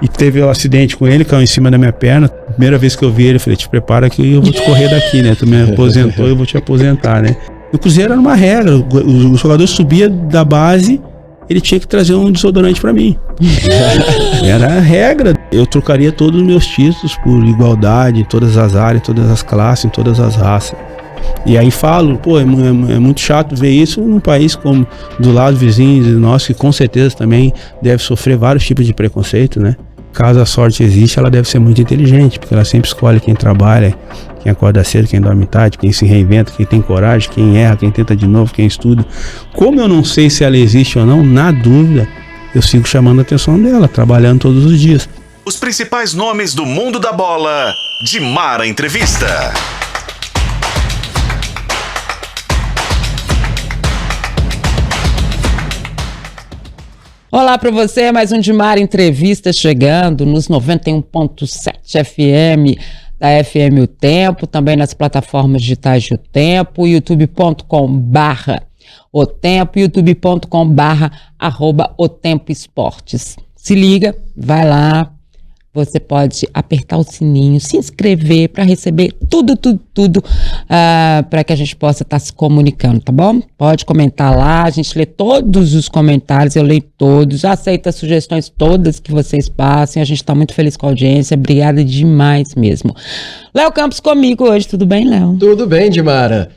E teve um acidente com ele, caiu em cima da minha perna. Primeira vez que eu vi ele, eu falei, te prepara que eu vou te correr daqui, né? Tu me aposentou, eu vou te aposentar, né? No Cruzeiro era uma regra, o jogador subia da base, ele tinha que trazer um desodorante pra mim. Era a regra. Eu trocaria todos os meus títulos por igualdade, em todas as áreas, todas as classes, em todas as raças. E aí falo, pô, é muito chato ver isso num país como do lado vizinho nosso, que com certeza também deve sofrer vários tipos de preconceito, né? Caso a sorte existe, ela deve ser muito inteligente, porque ela sempre escolhe quem trabalha, quem acorda cedo, quem dorme tarde, quem se reinventa, quem tem coragem, quem erra, quem tenta de novo, quem estuda. Como eu não sei se ela existe ou não, na dúvida, eu sigo chamando a atenção dela, trabalhando todos os dias. Os principais nomes do mundo da bola, Dimara Entrevista. Olá para você, mais um Dimara Entrevista chegando nos 91.7 FM da FM O Tempo, também nas plataformas digitais de O Tempo, youtube.com/O Tempo, youtube.com/@O Tempo Esportes. Se liga, vai lá, você pode apertar o sininho, se inscrever para receber tudo para que a gente possa estar se comunicando, tá bom? Pode comentar lá, a gente lê todos os comentários, eu leio todos, aceito as sugestões todas que vocês passem, a gente está muito feliz com a audiência, obrigada demais mesmo. Léo Campos comigo hoje, tudo bem, Léo? Tudo bem, Dimara.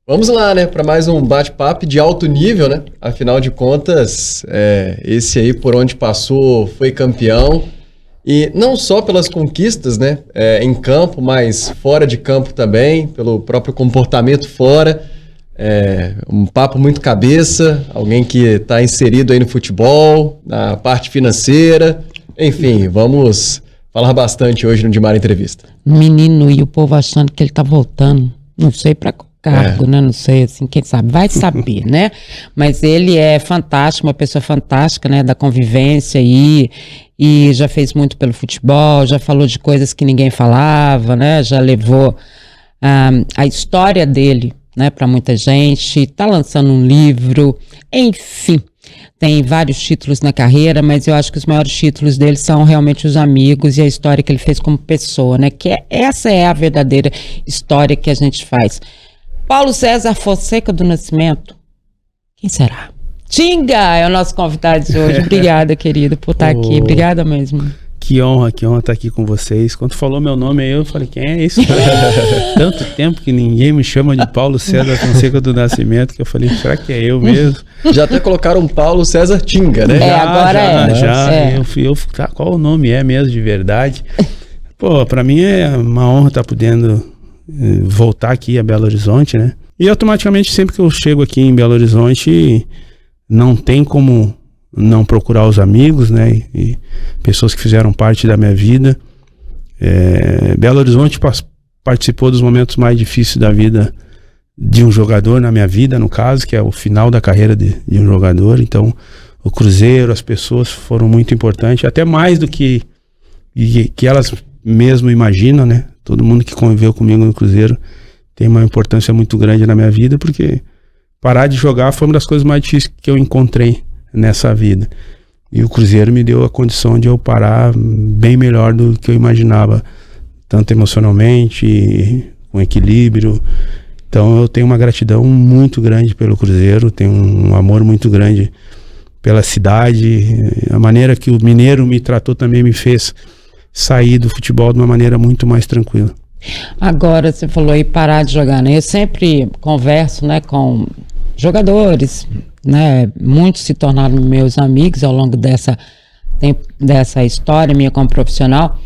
Vamos lá, né, para mais um bate-papo de alto nível, né? Afinal de contas, esse aí por onde passou foi campeão. E não só pelas conquistas, né, em campo, mas fora de campo também, pelo próprio comportamento fora. Um papo muito cabeça, alguém que está inserido aí no futebol, na parte financeira. Enfim, vamos falar bastante hoje no Dimara Entrevista. Menino, e o povo achando que ele tá voltando, não sei para qual cargo, né, não sei, assim, quem sabe, vai saber, né? Mas ele é fantástico, uma pessoa fantástica, né, da convivência aí, e já fez muito pelo futebol, já falou de coisas que ninguém falava, né, já levou a história dele, né, para muita gente, tá lançando um livro, enfim, tem vários títulos na carreira, mas eu acho que os maiores títulos dele são realmente os amigos e a história que ele fez como pessoa, né, essa é a verdadeira história que a gente faz. Paulo César Fonseca do Nascimento, quem será? Tinga é o nosso convidado de hoje. Obrigada, querido, por estar aqui. Obrigada mesmo. Que honra estar aqui com vocês. Quando falou meu nome aí, eu falei, quem é esse? Tanto tempo que ninguém me chama de Paulo César Fonseca do Nascimento, que eu falei, será que é eu mesmo? Já até colocaram Paulo César Tinga, né? Agora já. Tá, qual o nome é mesmo de verdade? Pô, pra mim é uma honra estar podendo voltar aqui a Belo Horizonte, né? E automaticamente sempre que eu chego aqui em Belo Horizonte, não tem como não procurar os amigos, né? E pessoas que fizeram parte da minha vida. Belo Horizonte participou dos momentos mais difíceis da vida de um jogador, na minha vida, no caso, que é o final da carreira de um jogador. Então, o Cruzeiro, as pessoas foram muito importantes, até mais do que elas mesmo imaginam, né? Todo mundo que conviveu comigo no Cruzeiro tem uma importância muito grande na minha vida, porque parar de jogar foi uma das coisas mais difíceis que eu encontrei nessa vida. E o Cruzeiro me deu a condição de eu parar bem melhor do que eu imaginava, tanto emocionalmente, com equilíbrio. Então eu tenho uma gratidão muito grande pelo Cruzeiro, tenho um amor muito grande pela cidade. A maneira que o mineiro me tratou também me fez sair do futebol de uma maneira muito mais tranquila. Agora, você falou aí parar de jogar, né? Eu sempre converso, né, com jogadores, né? Muitos se tornaram meus amigos ao longo dessa história minha como profissional.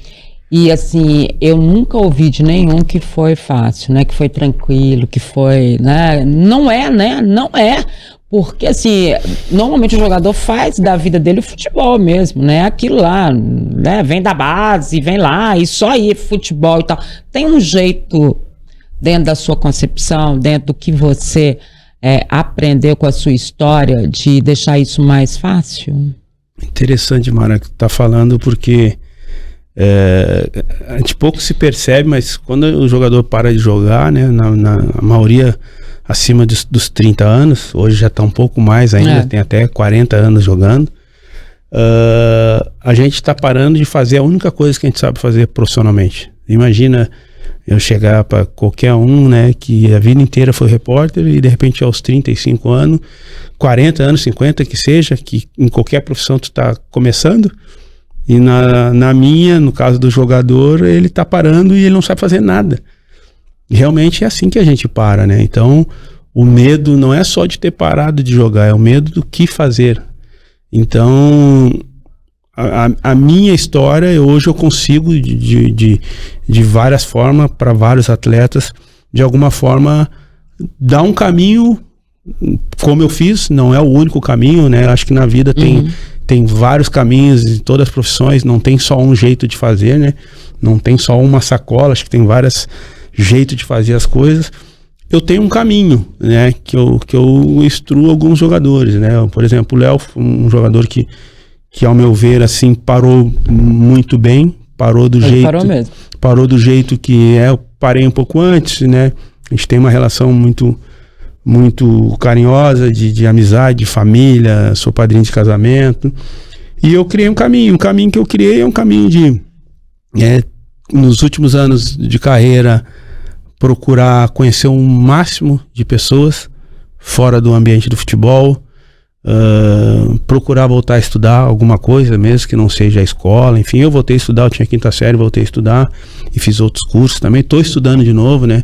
E assim, eu nunca ouvi de nenhum que foi fácil, né? Que foi tranquilo, que foi, né? Não é, né? Não é. Porque, assim, normalmente o jogador faz da vida dele o futebol mesmo, né? Aquilo lá, né? Vem da base, vem lá, e só aí futebol e tal. Tem um jeito, dentro da sua concepção, dentro do que você aprendeu com a sua história, de deixar isso mais fácil? Interessante, Mara, que tu tá falando, porque a gente pouco se percebe, mas quando o jogador para de jogar, né? A maioria acima dos 30 anos, hoje já está um pouco mais ainda, tem até 40 anos jogando, a gente está parando de fazer a única coisa que a gente sabe fazer profissionalmente. Imagina eu chegar para qualquer um, né, que a vida inteira foi repórter e de repente aos 35 anos, 40 anos, 50 que seja, que em qualquer profissão tu está começando, e na minha, no caso do jogador, ele está parando e ele não sabe fazer nada. Realmente é assim que a gente para, né? Então o medo não é só de ter parado de jogar, é o medo do que fazer. Então a minha história, hoje eu consigo de várias formas, para vários atletas, de alguma forma dar um caminho, como eu fiz. Não é o único caminho, né? Acho que na vida tem vários caminhos, em todas as profissões, não tem só um jeito de fazer, né? Não tem só uma sacola, acho que tem vários jeitos de fazer as coisas. Eu tenho um caminho, né? Que eu instruo alguns jogadores, né? Por exemplo, o Léo, um jogador que ao meu ver, assim, parou muito bem, parou do jeito que eu parei um pouco antes, né? A gente tem uma relação muito, muito carinhosa, de amizade, de família, sou padrinho de casamento, e eu criei um caminho que eu criei é um caminho de, nos últimos anos de carreira, procurar conhecer um máximo de pessoas fora do ambiente do futebol, procurar voltar a estudar alguma coisa, mesmo que não seja a escola. Enfim, eu voltei a estudar, eu tinha 5ª série, voltei a estudar e fiz outros cursos também. Estou estudando de novo, né?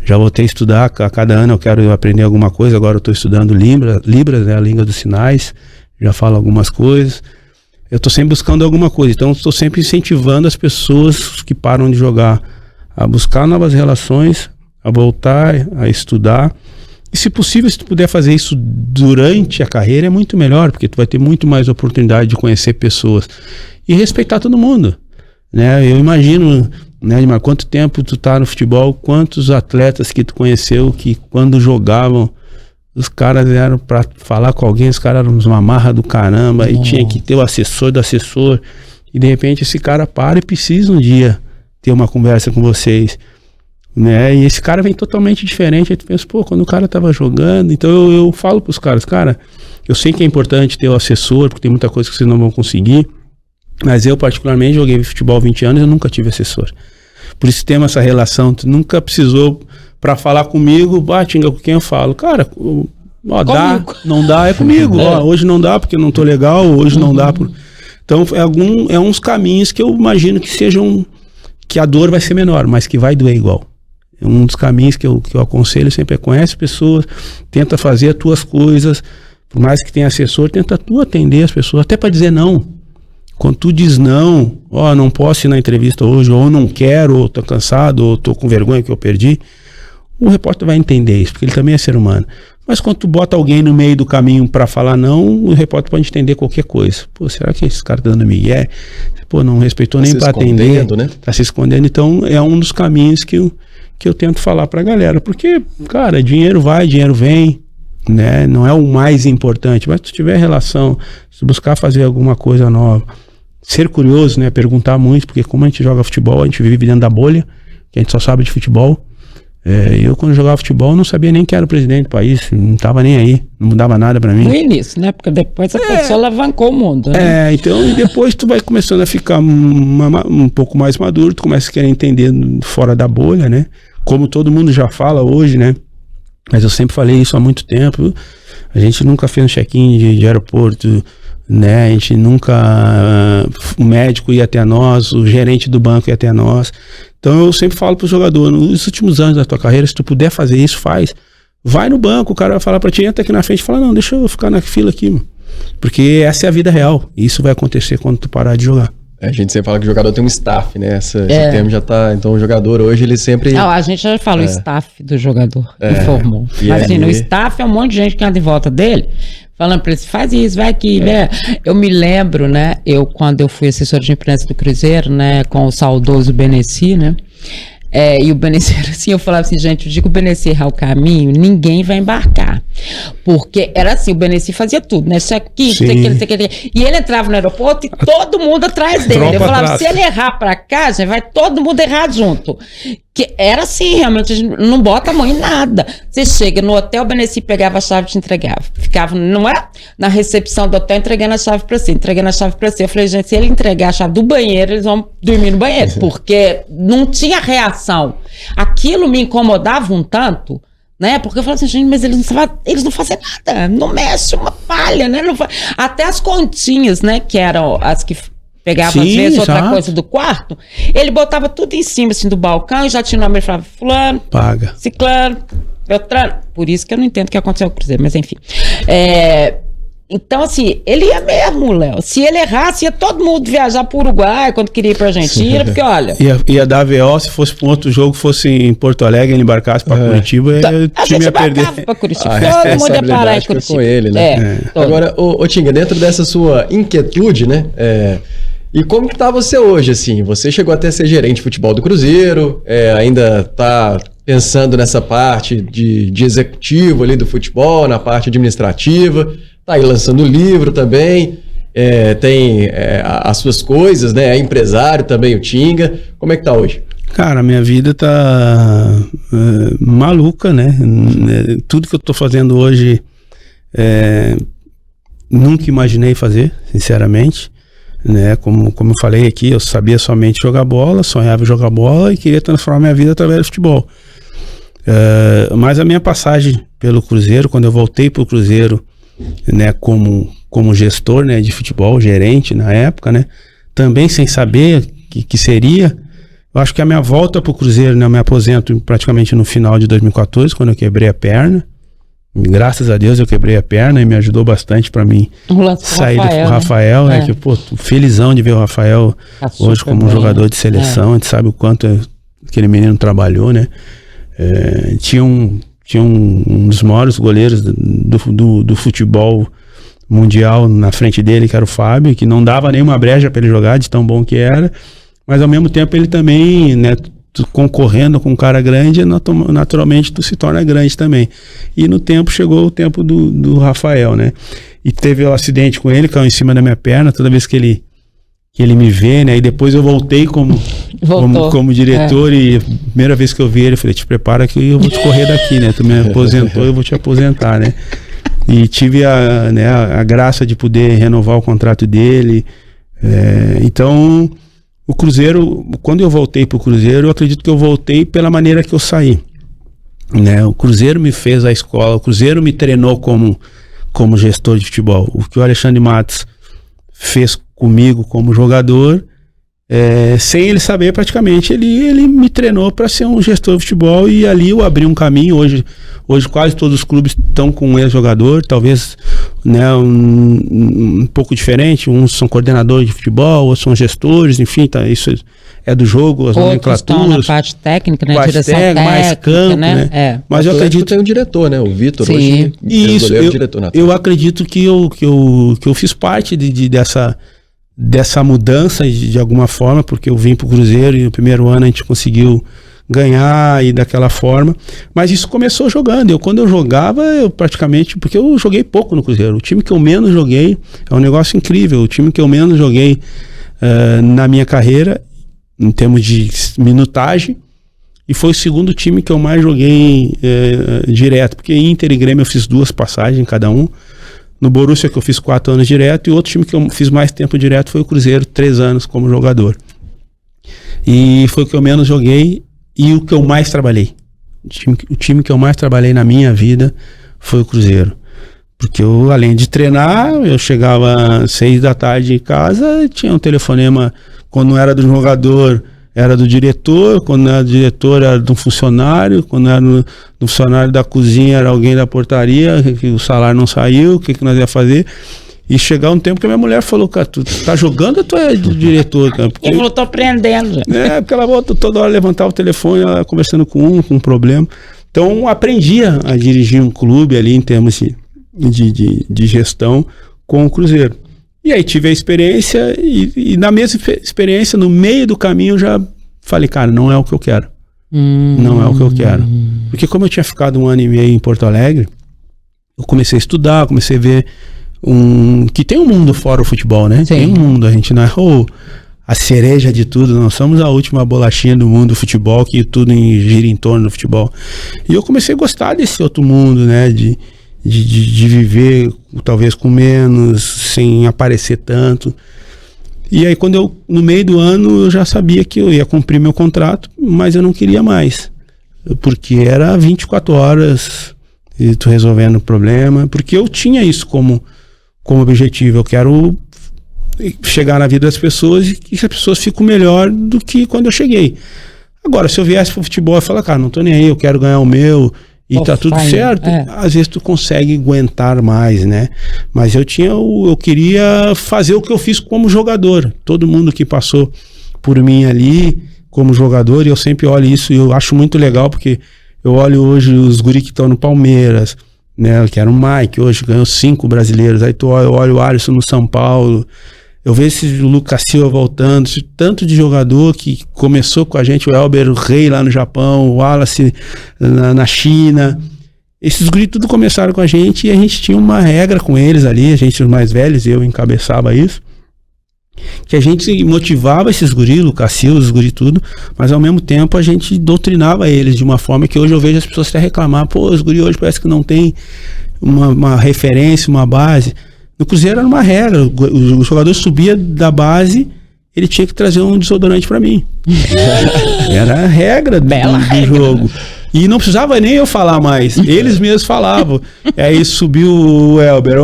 Já voltei a estudar, a cada ano eu quero aprender alguma coisa. Agora eu estou estudando Libras, né? A língua dos sinais, já falo algumas coisas. Eu estou sempre buscando alguma coisa, então estou sempre incentivando as pessoas que param de jogar a buscar novas relações, a voltar a estudar. E se possível, se tu puder fazer isso durante a carreira, é muito melhor, porque tu vai ter muito mais oportunidade de conhecer pessoas e respeitar todo mundo, né? Eu imagino, né, Edmar, quanto tempo tu tá no futebol, quantos atletas que tu conheceu que quando jogavam, os caras eram para falar com alguém, os caras eram uma marra do caramba, e tinha que ter o assessor do assessor, e de repente esse cara para e precisa um dia ter uma conversa com vocês, né? E esse cara vem totalmente diferente. Aí tu pensa, pô, quando o cara tava jogando. Então eu falo pros caras, cara, eu sei que é importante ter o assessor, porque tem muita coisa que vocês não vão conseguir, mas eu particularmente joguei futebol há 20 anos e eu nunca tive assessor. Por isso temos essa relação. Tu nunca precisou pra falar comigo, Tinga, com quem eu falo, cara, dá, não dá, é comigo. Hoje não dá porque eu não tô legal, hoje não dá Então é uns caminhos que eu imagino que sejam, que a dor vai ser menor, mas que vai doer igual. Um dos caminhos que eu aconselho sempre é: conhece pessoas, tenta fazer as tuas coisas, por mais que tenha assessor, tenta tu atender as pessoas, até para dizer não. Quando tu diz não, não posso ir na entrevista hoje, ou não quero, ou tô cansado, ou tô com vergonha que eu perdi, o repórter vai entender isso, porque ele também é ser humano. Mas quando tu bota alguém no meio do caminho para falar não, o repórter pode entender qualquer coisa. Pô, será que esse cara tá dando migué? Pô, não respeitou nem para atender, né? Tá se escondendo. Então é um dos caminhos que eu tento falar pra galera, porque, cara, dinheiro vai, dinheiro vem, né? Não é o mais importante, mas se tu tiver relação, se buscar fazer alguma coisa nova, ser curioso, né? Perguntar muito, porque como a gente joga futebol, a gente vive dentro da bolha, que a gente só sabe de futebol. Eu, quando jogava futebol, não sabia nem quem era o presidente do país, não tava nem aí, não mudava nada pra mim. No início, né? Porque depois a pessoa alavancou o mundo, né? Então, e depois tu vai começando a ficar um pouco mais maduro, tu começa a querer entender fora da bolha, né? Como todo mundo já fala hoje, né? Mas eu sempre falei isso há muito tempo. A gente nunca fez um check-in de aeroporto, né? A gente nunca... o médico ia até nós, o gerente do banco ia até nós. Então eu sempre falo pro jogador, nos últimos anos da tua carreira, se tu puder fazer isso, faz. Vai no banco, o cara vai falar pra ti, entra aqui na frente e fala, não, deixa eu ficar na fila aqui, mano. Porque essa é a vida real. E isso vai acontecer quando tu parar de jogar. A gente sempre fala que o jogador tem um staff, né? Esse termo já tá... Então o jogador hoje, ele sempre... Não, a gente já falou o staff do jogador, informou. Mas assim, o staff é um monte de gente que anda em volta dele, falando pra ele, faz isso, vai aqui, né? Eu me lembro, né? Quando eu fui assessor de imprensa do Cruzeiro, né? Com o saudoso Beneci, né? E o Beneci, assim, eu falava assim, gente, o dia que o Beneci errar o caminho, ninguém vai embarcar. Porque era assim, o Beneci fazia tudo, né? Isso aqui, não sei o que. E ele entrava no aeroporto e todo mundo atrás dele. Eu falava, se ele errar pra cá, gente, vai todo mundo errar junto. Que era assim, realmente, a gente não bota a mão em nada. Você chega no hotel, o Beneci pegava a chave e te entregava. Ficava, não é? Na recepção do hotel, entregando a chave pra você, entregando a chave pra você. Eu falei, gente, se ele entregar a chave do banheiro, eles vão dormir no banheiro, porque não tinha reação. Aquilo me incomodava um tanto, né? Porque eu falava assim, gente, mas eles não fazem nada, não mexe uma palha, né? Até as continhas, né, que eram as que pegava às vezes outra coisa do quarto, ele botava tudo em cima assim do balcão e já tinha o nome, ele falava, fulano, paga, ciclano, beltrano. Por isso que eu não entendo o que aconteceu com o Cruzeiro, mas enfim. Então, assim, ele ia mesmo, Léo. Se ele errasse, ia todo mundo viajar para o Uruguai quando queria ir para Argentina, porque olha... Ia dar VO se fosse para um outro jogo, fosse em Porto Alegre, ele embarcasse para Curitiba, o time ia perder. Para Curitiba, todo mundo ia parar em Curitiba. Com ele, né? Agora, ô Tinga, dentro dessa sua inquietude, né? E como que tá você hoje, assim? Você chegou até a ser gerente de futebol do Cruzeiro, ainda tá pensando nessa parte de executivo ali do futebol, na parte administrativa, tá aí lançando livro também, tem as suas coisas, né? É empresário também, o Tinga. Como é que tá hoje? Cara, minha vida tá maluca, né? Tudo que eu tô fazendo hoje, nunca imaginei fazer, sinceramente. Né? Como eu falei aqui, eu sabia somente jogar bola, sonhava em jogar bola e queria transformar minha vida através do futebol. Mas a minha passagem pelo Cruzeiro, quando eu voltei pro Cruzeiro, né, como gestor, né, de futebol, gerente na época, né, também sem saber que seria, eu acho que a minha volta pro Cruzeiro, né, eu me aposento praticamente no final de 2014, quando eu quebrei a perna. Graças a Deus eu quebrei a perna e me ajudou bastante para mim sair do Rafael, né? Que, pô, felizão de ver o Rafael hoje como um jogador de seleção. A gente sabe o quanto aquele menino trabalhou, né? Tinha um dos maiores goleiros do futebol mundial na frente dele, que era o Fábio, que não dava nenhuma brecha para ele jogar, de tão bom que era, mas ao mesmo tempo ele também, né, concorrendo com um cara grande, naturalmente tu se torna grande também. E no tempo, chegou o tempo do Rafael, né? E teve um acidente com ele, caiu em cima da minha perna, toda vez que ele me vê, né? E depois eu voltei como diretor e a primeira vez que eu vi ele, eu falei, te prepara que eu vou te correr daqui, né? Tu me aposentou, eu vou te aposentar, né? E tive a graça de poder renovar o contrato dele. Então... O Cruzeiro, quando eu voltei para o Cruzeiro, eu acredito que eu voltei pela maneira que eu saí, né? O Cruzeiro me fez a escola, o Cruzeiro me treinou como gestor de futebol. O que o Alexandre Matos fez comigo como jogador, sem ele saber praticamente, ele me treinou para ser um gestor de futebol e ali eu abri um caminho. Hoje quase todos os clubes estão com um ex-jogador, talvez, né, um pouco diferente, uns são coordenadores de futebol, outros são gestores, enfim, tá, isso é do jogo, as nomenclaturas. Outros estão na parte técnica, né, direção técnica, mais campo, né? Mas eu acredito que tem um diretor, né, o Vitor, sim, hoje isso, eu acredito que eu fiz parte dessa mudança de alguma forma, porque eu vim pro Cruzeiro e no primeiro ano a gente conseguiu ganhar e daquela forma, mas isso começou jogando. Quando eu jogava, eu praticamente, porque eu joguei pouco no Cruzeiro, o time que eu menos joguei, é um negócio incrível, o time que eu menos joguei na minha carreira, em termos de minutagem, e foi o segundo time que eu mais joguei direto, porque Inter e Grêmio eu fiz 2 passagens em cada um, no Borussia que eu fiz 4 anos direto, e o outro time que eu fiz mais tempo direto foi o Cruzeiro, 3 anos como jogador. E foi o que eu menos joguei e o que eu mais trabalhei. O time que eu mais trabalhei na minha vida foi o Cruzeiro. Porque eu, além de treinar, eu chegava às 6 da tarde em casa, tinha um telefonema, quando não era do jogador, era do diretor, quando não era do diretor era de um funcionário, quando não era do funcionário da cozinha era alguém da portaria, que o salário não saiu, o que nós ia fazer. E chegar um tempo que a minha mulher falou, cara, tu tá jogando ou tu é do diretor, cara? Ele falou, tô aprendendo. Porque ela volta toda hora, levantava o telefone, ela conversando com um problema. Então, aprendi a dirigir um clube ali em termos de gestão com o Cruzeiro. E aí tive a experiência e na mesma experiência, no meio do caminho, eu já falei, cara, não é o que eu quero. Não é o que eu quero. Porque como eu tinha ficado 1 ano e meio em Porto Alegre, eu comecei a estudar, comecei a ver que tem um mundo fora o futebol, né? Sim. Tem um mundo, a gente não é a cereja de tudo, nós somos a última bolachinha do mundo do futebol, que tudo gira em torno do futebol. E eu comecei a gostar desse outro mundo, né? De viver talvez com menos, sem aparecer tanto. E aí no meio do ano, eu já sabia que eu ia cumprir meu contrato, mas eu não queria mais. Porque era 24 horas e tu resolvendo o problema, porque eu tinha isso como objetivo. Eu quero chegar na vida das pessoas e que as pessoas fiquem melhor do que quando eu cheguei. Agora, se eu viesse pro futebol e falar, cara, não tô nem aí, eu quero ganhar o meu e tá tudo certo, às vezes tu consegue aguentar mais, né? Mas eu queria fazer o que eu fiz como jogador. Todo mundo que passou por mim ali como jogador, e eu sempre olho isso e eu acho muito legal, porque eu olho hoje os guri que estão no Palmeiras, né? Que era o Mike, hoje ganhou 5 brasileiros. Aí eu olho o Alisson no São Paulo, eu vejo o Lucas Silva voltando, tanto de jogador que começou com a gente, o Elber Rei lá no Japão, o Wallace na China. Esses guris tudo começaram com a gente e a gente tinha uma regra com eles ali, a gente os mais velhos, eu encabeçava isso, que a gente motivava esses guris, Lucas Silva, os guris tudo, mas ao mesmo tempo a gente doutrinava eles de uma forma que hoje eu vejo as pessoas até reclamar, pô, os guris hoje parece que não tem uma referência, uma base. No Cruzeiro era uma regra, o jogador subia da base, ele tinha que trazer um desodorante pra mim. Era a regra do jogo. E não precisava nem eu falar mais, eles mesmos falavam. Aí subiu o Elber,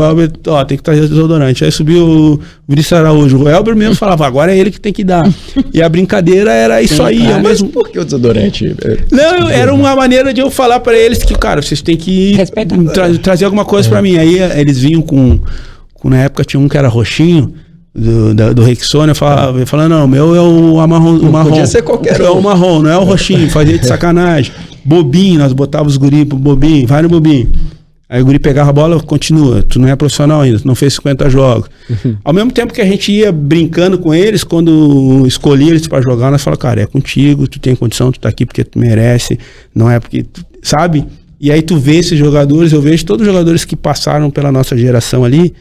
tem que trazer desodorante. Aí subiu o Vinícius Araújo, o Elber mesmo falava, agora é ele que tem que dar. E a brincadeira era isso aí. Mas por que o desodorante? Não, era uma maneira de eu falar pra eles que, cara, vocês têm que trazer alguma coisa pra mim. Aí eles vinham na época tinha um que era roxinho, do Rexona, falando, não, o meu é o marrom. Podia ser qualquer um. É o marrom, não é o roxinho, fazia de sacanagem. Bobinho, nós botávamos os guri pro bobinho, vai no bobinho. Aí o guri pegava a bola, continua, tu não é profissional ainda, tu não fez 50 jogos. Ao mesmo tempo que a gente ia brincando com eles, quando escolhia eles pra jogar, nós falamos, cara, é contigo, tu tem condição, tu tá aqui porque tu merece, não é porque, sabe? E aí tu vê esses jogadores, eu vejo todos os jogadores que passaram pela nossa geração ali,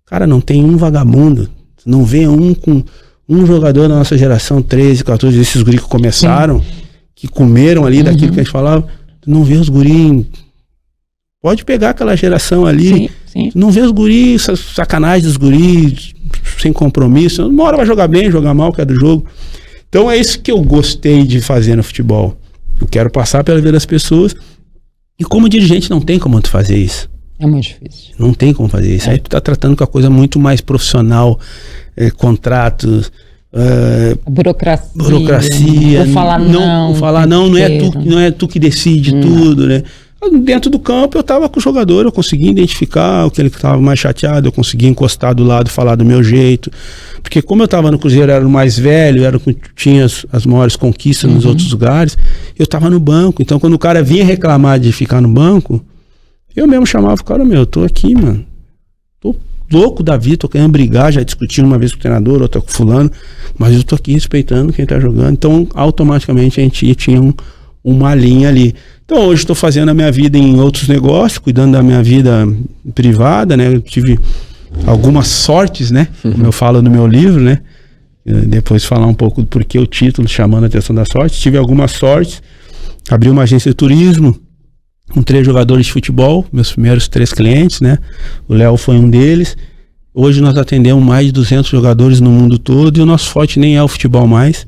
cara, não tem um vagabundo, não vê um jogador da nossa geração, 13, 14, esses guri que começaram, que comeram ali daquilo que a gente falava, tu não vê os guri, pode pegar aquela geração ali, tu não vê os guri, sacanagem dos guri, sem compromisso, uma hora vai jogar bem, jogar mal, que é do jogo. Então é isso que eu gostei de fazer no futebol, eu quero passar pela vida das pessoas, e como dirigente não tem como tu fazer isso. É muito difícil. Não tem como fazer isso. Aí tu tá tratando com a coisa muito mais profissional, contratos, burocracia. Vou falar não é tu que decide tudo, né? Dentro do campo eu tava com o jogador, eu conseguia identificar o que ele tava mais chateado, eu conseguia encostar do lado, falar do meu jeito. Porque como eu tava no Cruzeiro, era o mais velho, tinha as maiores conquistas nos outros lugares, eu tava no banco. Então quando o cara vinha reclamar de ficar no banco, eu mesmo chamava o cara, eu tô aqui, mano. Tô louco da vida, tô querendo brigar, já discuti uma vez com o treinador, outra com o fulano, mas eu tô aqui respeitando quem tá jogando. Então, automaticamente, a gente tinha uma linha ali. Então, hoje estou fazendo a minha vida em outros negócios, cuidando da minha vida privada, né? Eu tive algumas sortes, né? Como eu falo no meu livro, né? Depois falar um pouco do porquê o título, chamando a atenção da sorte. Tive algumas sortes, abri uma agência de turismo, com 3 jogadores de futebol, meus primeiros 3 clientes, né? O Léo foi um deles. Hoje nós atendemos mais de 200 jogadores no mundo todo e o nosso forte nem é o futebol mais.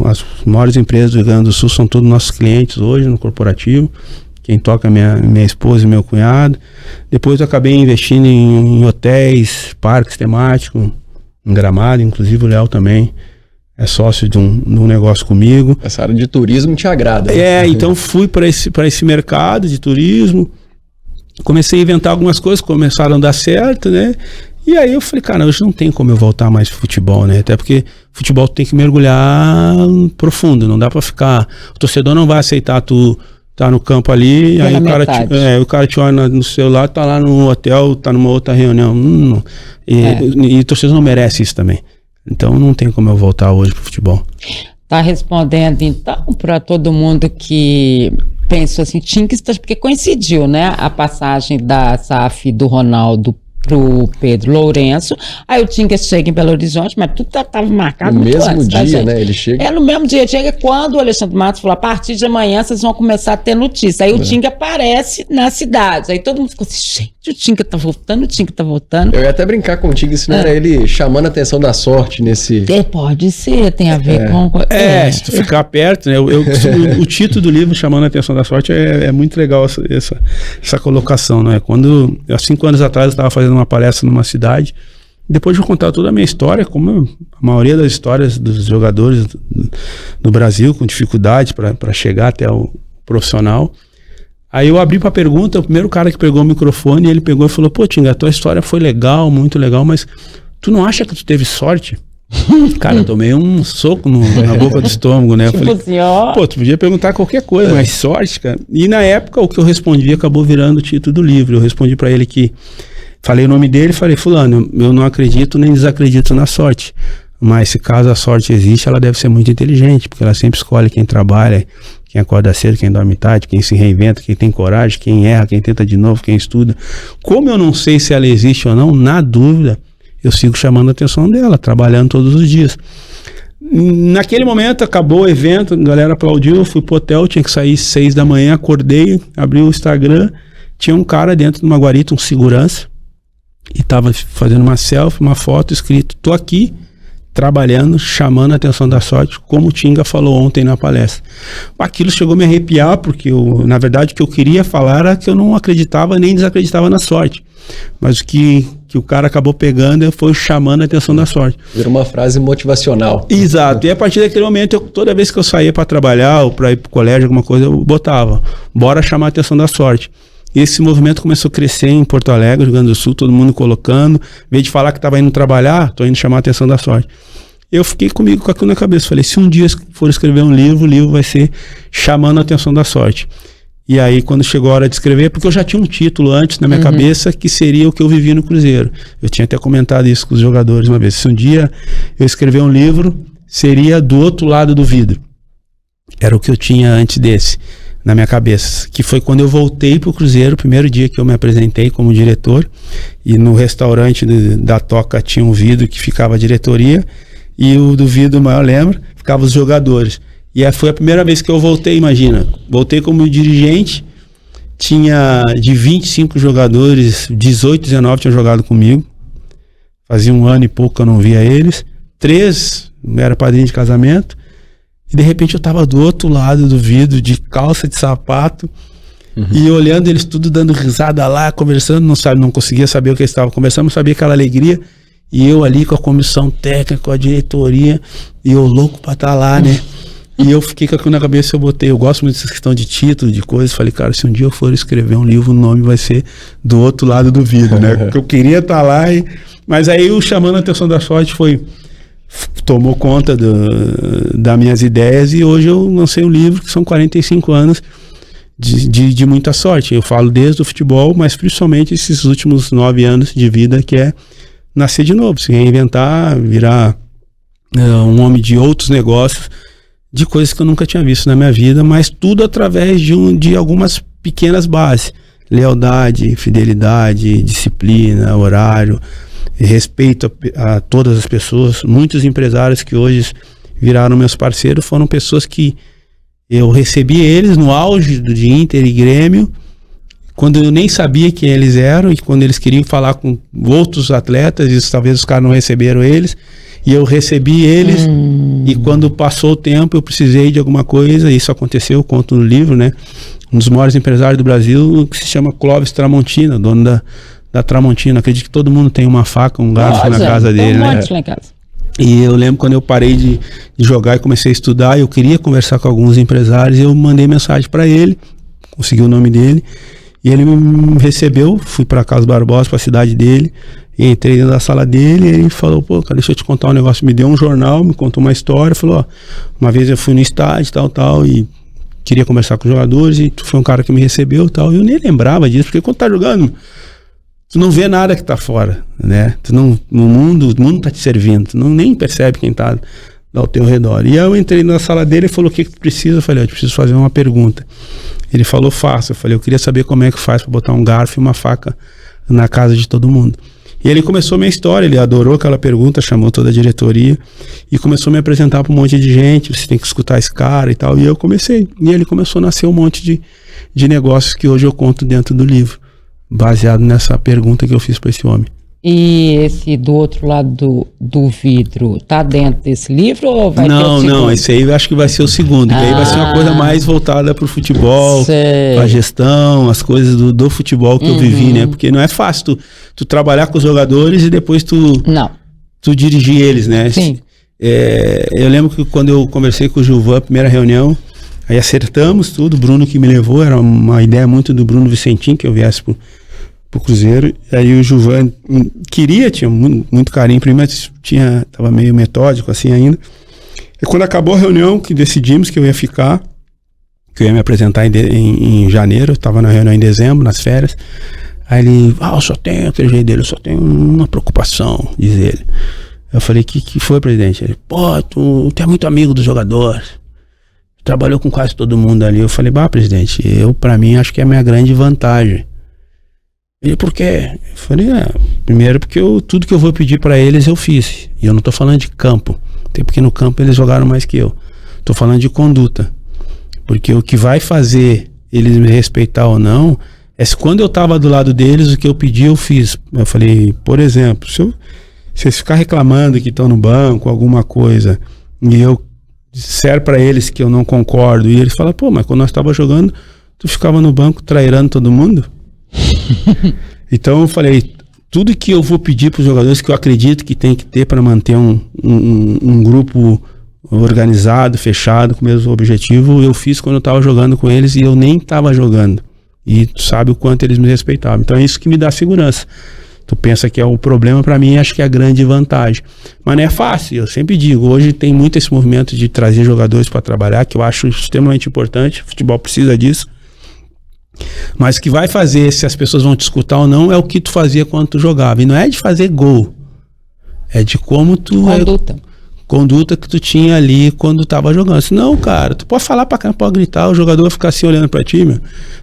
As maiores empresas do Rio Grande do Sul são todos nossos clientes hoje no corporativo. Quem toca é minha esposa e meu cunhado. Depois eu acabei investindo em hotéis, parques temáticos, em Gramado, inclusive o Léo também é sócio de um negócio comigo. Essa área de turismo te agrada, né? Então fui para esse mercado de turismo, comecei a inventar algumas coisas, começaram a dar certo, né? E aí eu falei, cara, hoje não tem como eu voltar mais pro futebol, né? Até porque futebol tem que mergulhar profundo, não dá para ficar... O torcedor não vai aceitar tu tá no campo ali, aí o cara te olha no celular, tá lá no hotel, tá numa outra reunião. E o torcedor não merece isso também. Então não tem como eu voltar hoje pro futebol. Tá respondendo então para todo mundo que penso assim, tinha que estar, porque coincidiu, né? A passagem da SAF do Ronaldo pro Pedro Lourenço, aí o Tinga chega em Belo Horizonte, mas tudo estava marcado no muito mesmo antes, dia, gente? né? Ele chega. No mesmo dia, chega quando o Alexandre Matos falou, a partir de amanhã vocês vão começar a ter notícia. Aí o Tinga aparece na cidade, aí todo mundo ficou assim, gente, o Tinga tá voltando, o Tinga tá voltando. Eu ia até brincar contigo, se não era ele chamando a atenção da sorte nesse... Pode ser, tem a ver com... Se tu ficar perto, né? O título do livro, Chamando a Atenção da Sorte, é muito legal essa colocação, né? Quando, há 5 anos atrás, eu estava fazendo uma palestra numa cidade, depois de eu contar toda a minha história, como a maioria das histórias dos jogadores do Brasil, com dificuldade para chegar até o profissional, aí eu abri para pergunta, o primeiro cara que pegou o microfone, ele pegou e falou, pô, Tinga, a tua história foi legal, muito legal, mas tu não acha que tu teve sorte? Cara, eu tomei um soco na boca do estômago, né? Eu falei, pô, tu podia perguntar qualquer coisa, mas sorte, cara. E na época, o que eu respondi acabou virando o título do livro. Eu respondi pra ele que, falei o nome dele, falei, fulano, eu não acredito nem desacredito na sorte. Mas se caso a sorte existe, ela deve ser muito inteligente, porque ela sempre escolhe quem trabalha, quem acorda cedo, quem dorme tarde, quem se reinventa, quem tem coragem, quem erra, quem tenta de novo, quem estuda. Como eu não sei se ela existe ou não, na dúvida, eu sigo chamando a atenção dela, trabalhando todos os dias. Naquele momento, acabou o evento, a galera aplaudiu, eu fui pro hotel, tinha que sair 6 da manhã, acordei, abri o Instagram, tinha um cara dentro de uma guarita, um segurança, e tava fazendo uma selfie, uma foto, escrito, tô aqui, trabalhando, chamando a atenção da sorte, como o Tinga falou ontem na palestra. Aquilo chegou a me arrepiar, porque na verdade o que eu queria falar era que eu não acreditava nem desacreditava na sorte. Mas o que o cara acabou pegando foi chamando a atenção da sorte. Era uma frase motivacional. Exato. E a partir daquele momento, toda vez que eu saía para trabalhar ou para ir para o colégio, alguma coisa, eu botava, bora chamar a atenção da sorte. E esse movimento começou a crescer em Porto Alegre, Rio Grande do Sul, todo mundo colocando. Em vez de falar que estava indo trabalhar, estou indo chamar a atenção da sorte. Eu fiquei comigo com aquilo na cabeça. Falei, se um dia for escrever um livro, o livro vai ser Chamando a Atenção da Sorte. E aí, quando chegou a hora de escrever, porque eu já tinha um título antes na minha cabeça, que seria o que eu vivia no Cruzeiro. Eu tinha até comentado isso com os jogadores uma vez. Se um dia eu escrever um livro, seria Do Outro Lado do Vidro. Era o que eu tinha antes desse, na minha cabeça. Que foi quando eu voltei pro Cruzeiro, o primeiro dia que eu me apresentei como diretor. E no restaurante da Toca tinha um vidro que ficava a diretoria. E o do vidro maior, lembra? Ficava os jogadores. E foi a primeira vez que eu voltei, imagina. Voltei como dirigente, tinha de 25 jogadores, 18, 19 tinham jogado comigo. Fazia 1 ano e pouco que eu não via eles. 3 era padrinho de casamento. E de repente eu tava do outro lado do vidro, de calça, de sapato, e olhando eles tudo dando risada lá, conversando, não conseguia saber o que eles estavam conversando, não sabia aquela alegria. E eu ali com a comissão técnica, com a diretoria, e eu louco pra estar lá, né? E eu fiquei com aquilo na cabeça, eu gosto muito dessa questão de título, de coisas. Falei, cara, se um dia eu for escrever um livro, o nome vai ser Do Outro Lado do Vidro, né? Porque eu queria estar lá, mas aí o Chamando a Atenção da Sorte tomou conta das minhas ideias, e hoje eu lancei um livro que são 45 anos de muita sorte. Eu falo desde o futebol, mas principalmente esses últimos 9 anos de vida, que é nascer de novo, se reinventar, virar um homem de outros negócios, de coisas que eu nunca tinha visto na minha vida, mas tudo através de algumas pequenas bases: lealdade, fidelidade, disciplina, horário, respeito a todas as pessoas. Muitos empresários que hoje viraram meus parceiros foram pessoas que eu recebi eles no auge de Inter e Grêmio, quando eu nem sabia quem eles eram, e quando eles queriam falar com outros atletas, e talvez os caras não receberam eles, e eu recebi eles, e quando passou o tempo eu precisei de alguma coisa. Isso aconteceu, eu conto no livro, né? Um dos maiores empresários do Brasil, que se chama Clóvis Tramontina, dono da Tramontina. Acredito que todo mundo tem uma faca, um garfo na casa dele, né? Lá em casa. E eu lembro quando eu parei de jogar e comecei a estudar, eu queria conversar com alguns empresários, e eu mandei mensagem para ele, consegui o nome dele, e ele me recebeu. Fui para Carlos Barbosa, para a cidade dele, e entrei dentro da sala dele, e ele falou, pô, cara, deixa eu te contar um negócio. Me deu um jornal, me contou uma história, falou, ó, uma vez eu fui no estádio, tal, e queria conversar com os jogadores, e tu foi um cara que me recebeu, tal. E eu nem lembrava disso, porque quando tá jogando, tu não vê nada que tá fora, né? O mundo tá te servindo, tu nem percebe quem tá ao teu redor. E eu entrei na sala dele e falou, o que tu precisa? Eu falei, eu preciso fazer uma pergunta. Ele falou, faça. Eu falei, eu queria saber como é que faz para botar um garfo e uma faca na casa de todo mundo. E ele começou a minha história, ele adorou aquela pergunta, chamou toda a diretoria e começou a me apresentar para um monte de gente, você tem que escutar esse cara e tal. E eu comecei. E ele começou a nascer um monte de negócios que hoje eu conto dentro do livro, baseado nessa pergunta que eu fiz para esse homem. E esse do outro lado do vidro, tá dentro desse livro ou vai ter o segundo? Não, esse aí eu acho que vai ser o segundo, que aí vai ser uma coisa mais voltada pro futebol, pra gestão, as coisas do futebol que eu vivi, né? Porque não é fácil tu trabalhar com os jogadores e depois tu dirigir eles, né? Sim. Eu lembro que quando eu conversei com o Gilvan, a primeira reunião, aí acertamos tudo, o Bruno que me levou, era uma ideia muito do Bruno Vicentim, que eu viesse pro Cruzeiro. Aí o Gilvan tinha muito carinho por mim, mas tava meio metódico assim ainda. E quando acabou a reunião, que decidimos que eu ia ficar, que eu ia me apresentar em janeiro, eu estava na reunião em dezembro, nas férias. Aí ele, eu só tenho aquele jeito dele, eu só tenho uma preocupação, diz ele. Eu falei, que foi, presidente? Ele, tu é muito amigo dos jogadores, trabalhou com quase todo mundo ali. Eu falei, presidente, pra mim acho que é a minha grande vantagem. Ele, por quê? Eu falei, primeiro porque tudo que eu vou pedir pra eles eu fiz. E eu não tô falando de campo, até porque no campo eles jogaram mais que eu. Tô falando de conduta. Porque o que vai fazer eles me respeitar ou não, é se quando eu tava do lado deles, o que eu pedi eu fiz. Eu falei, por exemplo, se eles ficar reclamando que estão no banco, alguma coisa, e eu disser pra eles que eu não concordo, e eles falam, mas quando nós tava jogando, tu ficava no banco trairando todo mundo? Então eu falei, tudo que eu vou pedir para os jogadores que eu acredito que tem que ter para manter um grupo organizado, fechado, com o mesmo objetivo, eu fiz quando eu estava jogando com eles e eu nem estava jogando. E tu sabe o quanto eles me respeitavam. Então é isso que me dá segurança. Tu pensa que é o problema, para mim acho que é a grande vantagem. Mas não é fácil, eu sempre digo, hoje tem muito esse movimento de trazer jogadores para trabalhar, que eu acho extremamente importante, o futebol precisa disso. Mas o que vai fazer se as pessoas vão te escutar ou não é o que tu fazia quando tu jogava. E não é de fazer gol, é de como tu... Conduta que tu tinha ali quando tava jogando. Senão, cara, tu pode falar pra cá, pode gritar, o jogador vai ficar assim olhando pra ti, meu.